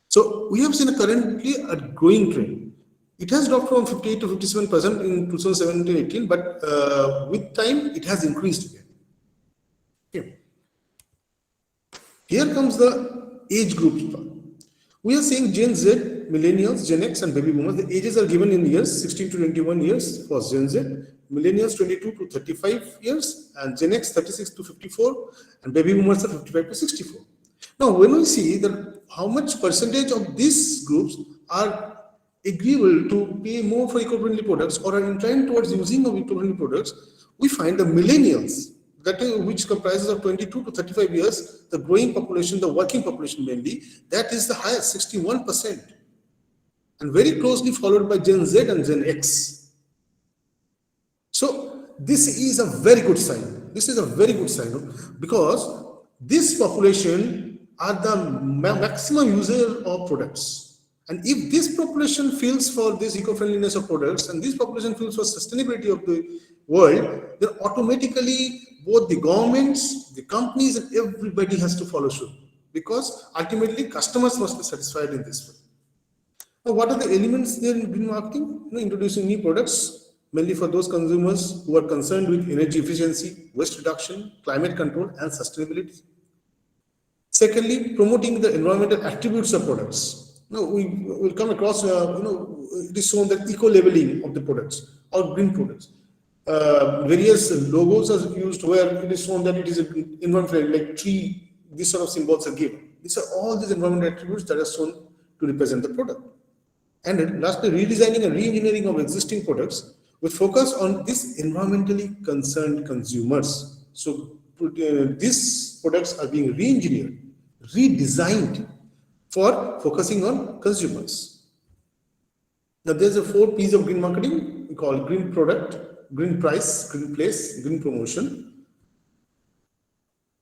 So we have seen currently a growing trend. It has dropped from 58 to 57% in 2017-18, but with time it has increased again. Okay. Here comes the age groups. We are seeing Gen Z, Millennials, Gen X, and Baby Boomers. The ages are given in years, 16 to 21 years for Gen Z, Millennials 22 to 35 years, and Gen X 36 to 54, and Baby Boomers are 55 to 64. Now, when we see that how much percentage of these groups are agreeable to pay more for eco-friendly products or are inclined towards using of eco-friendly products, we find the millennials, that is, which comprises of 22 to 35 years, the growing population, the working population mainly, that is the highest, 61%. And very closely followed by Gen Z and Gen X. So this is a very good sign. This is a very good sign because this population are the maximum user of products. And if this population feels for this eco-friendliness of products and this population feels for sustainability of the world, then automatically both the governments, the companies, and everybody has to follow suit, because ultimately customers must be satisfied in this way. Now, what are the elements there in green marketing? Introducing new products, mainly for those consumers who are concerned with energy efficiency, waste reduction, climate control, and sustainability. Secondly, promoting the environmental attributes of products. Now, we will come across, it is shown that eco-labeling of the products or green products. Various logos are used where it is shown that it is an environmental, like tree, these sort of symbols are given. These are all these environmental attributes that are shown to represent the product. And lastly, redesigning and re-engineering of existing products with focus on these environmentally concerned consumers. So these products are being re-engineered, redesigned for focusing on consumers. Now, there's a 4 P's of green marketing. We call green product, green price, green place, green promotion.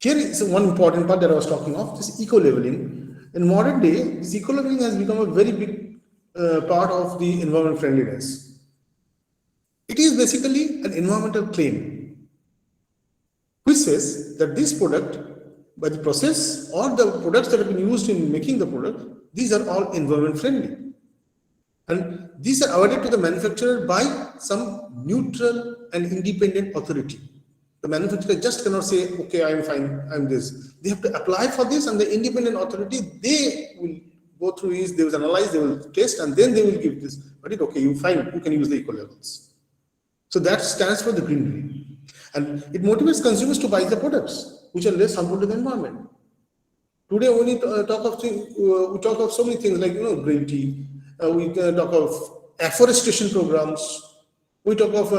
Here is one important part that I was talking of, this eco-labeling. In modern day, this eco-labeling has become a very big part of the environment friendliness. It is basically an environmental claim, which says that this product, by the process or the products that have been used in making the product, these are all environment friendly. And these are awarded to the manufacturer by some neutral and independent authority. The manufacturer just cannot say, okay, I'm fine, I'm this. They have to apply for this, and the independent authority, they will go through this, they will analyze, they will test, and then they will give this. But it, okay, you fine, you can use the eco labels. So that stands for the green green. And it motivates consumers to buy the products which are less harmful to the environment. Today, when we talk of so many things like green tea, we talk of afforestation programs, we talk of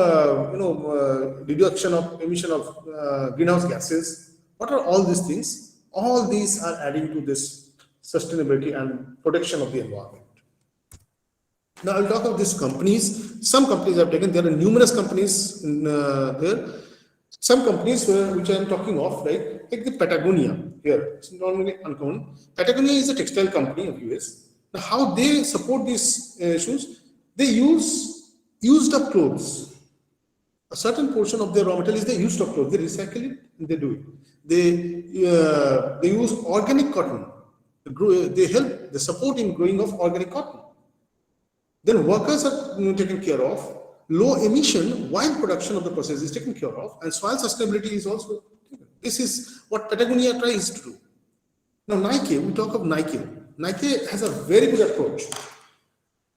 reduction of emission of greenhouse gases. What are all these things? All these are adding to this sustainability and protection of the environment. Now I'll talk of these companies. Some companies have taken. There are numerous companies there. Some companies which I am talking of, right? Like the Patagonia here. It's normally uncommon. Patagonia is a textile company of US. Now, how they support these issues? They use used up clothes. A certain portion of their raw material is the used up clothes. They recycle it and they do it. They use organic cotton. They help the support in growing of organic cotton. Then workers are taken care of. Low emission while production of the process is taken care of, and soil sustainability is also This is what Patagonia tries to do. Now, Nike, we talk of Nike. Nike has a very good approach.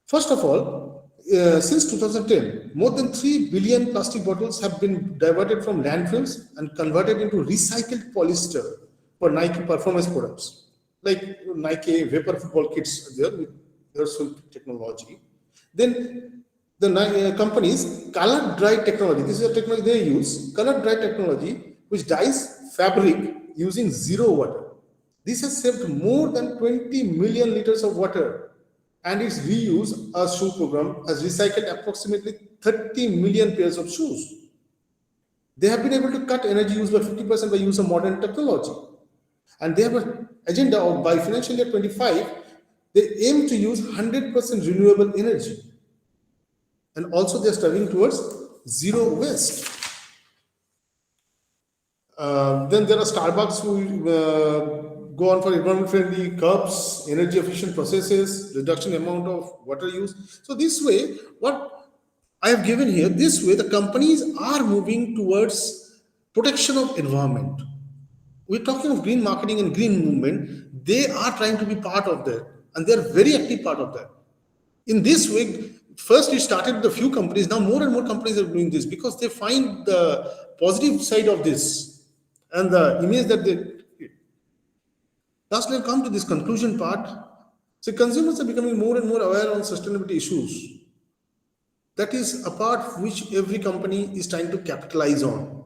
First of all, since 2010, more than 3 billion plastic bottles have been diverted from landfills and converted into recycled polyester for Nike performance products. Like Nike Vapor football kits there with their swim technology. Then the companies color dry technology. This is a technology they use, color dry technology, which dyes fabric using zero water. This has saved more than 20 million liters of water, and its reuse a shoe program has recycled approximately 30 million pairs of shoes. They have been able to cut energy use by 50% by use of modern technology. And they have an agenda of by financial year 25, they aim to use 100% renewable energy. And also they're striving towards zero waste. Then there are Starbucks who go on for environment-friendly cups, energy-efficient processes, reduction amount of water use. So this way, what I have given here, this way the companies are moving towards protection of environment. We're talking of green marketing and green movement. They are trying to be part of that, and they're very active part of that. In this way, first it started with a few companies. Now more and more companies are doing this because they find the positive side of this and the image that they. Lastly, I'll come to this conclusion part. So consumers are becoming more and more aware on sustainability issues. That is a part which every company is trying to capitalize on,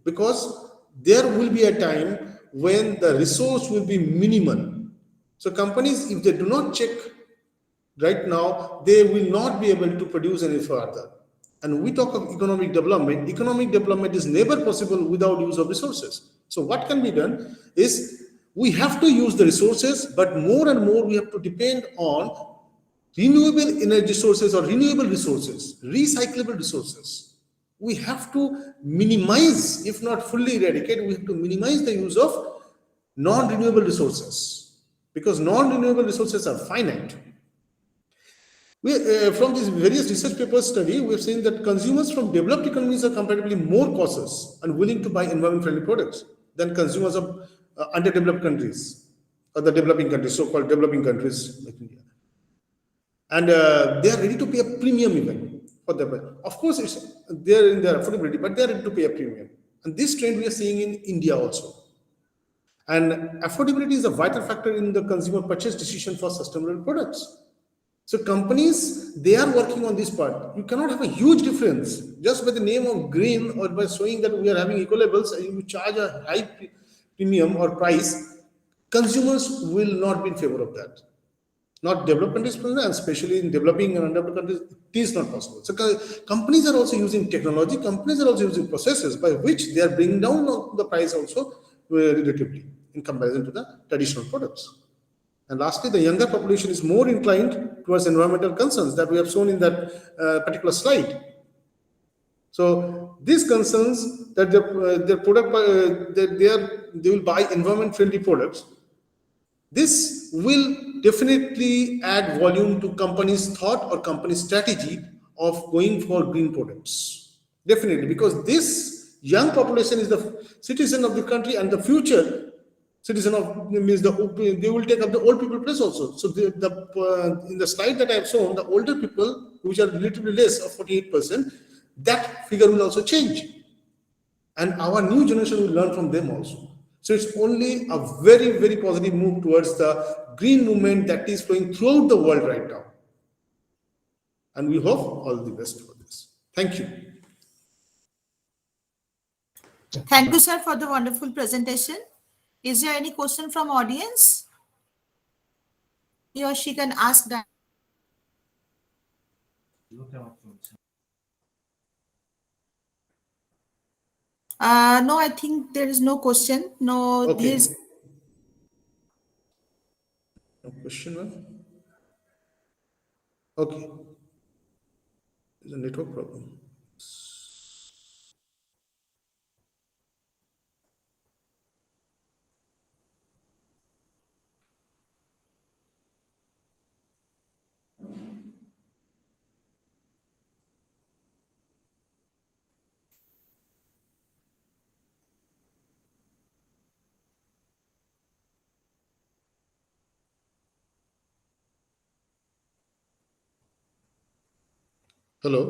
because there will be a time when the resource will be minimal. So companies, if they do not check right now, they will not be able to produce any further. And we talk of economic development. Economic development is never possible without use of resources. So what can be done is we have to use the resources, but more and more we have to depend on renewable energy sources or renewable resources, recyclable resources. We have to minimize, if not fully eradicate, we have to minimize the use of non-renewable resources, because non-renewable resources are finite. From these various research papers study, we have seen that consumers from developed economies are comparatively more cautious and willing to buy environment-friendly products than consumers of underdeveloped countries, or the developing countries, so-called developing countries like India. And they are ready to pay a premium even for them. Of course, it's there in their affordability, but they are ready to pay a premium. And this trend we are seeing in India also. And affordability is a vital factor in the consumer purchase decision for sustainable products. So companies, they are working on this part. You cannot have a huge difference just by the name of green or by showing that we are having eco labels and you charge a high premium or price. Consumers will not be in favor of that. Not developed countries, and especially in developing and undeveloped countries, it is not possible. So companies are also using technology, companies are also using processes by which they are bringing down the price also relatively in comparison to the traditional products. And lastly, the younger population is more inclined towards environmental concerns that we have shown in that particular slide. So these concerns that their product they will buy environment-friendly products. This will definitely add volume to companies' thought or companies' strategy of going for green products. Definitely, because this young population is the citizen of the country, and the future citizen of means they will take up the old people place also. So in the slide that I have shown, the older people, which are relatively less of 48%, that figure will also change, and our new generation will learn from them also. So it's only a very, very positive move towards the green movement that is flowing throughout the world right now. And we hope all the best for this. Thank you. Thank you, sir, for the wonderful presentation. Is there any question from audience? He or she can ask that. No, I think there is no question. No, Okay. there's No question, ma'am? Okay. There's a network problem. Hello.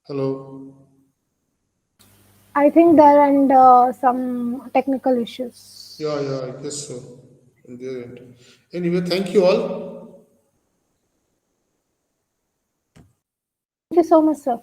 Hello. I think there are some technical issues. Yeah, I guess so. On their end. Anyway, thank you all. Thank you so much, sir.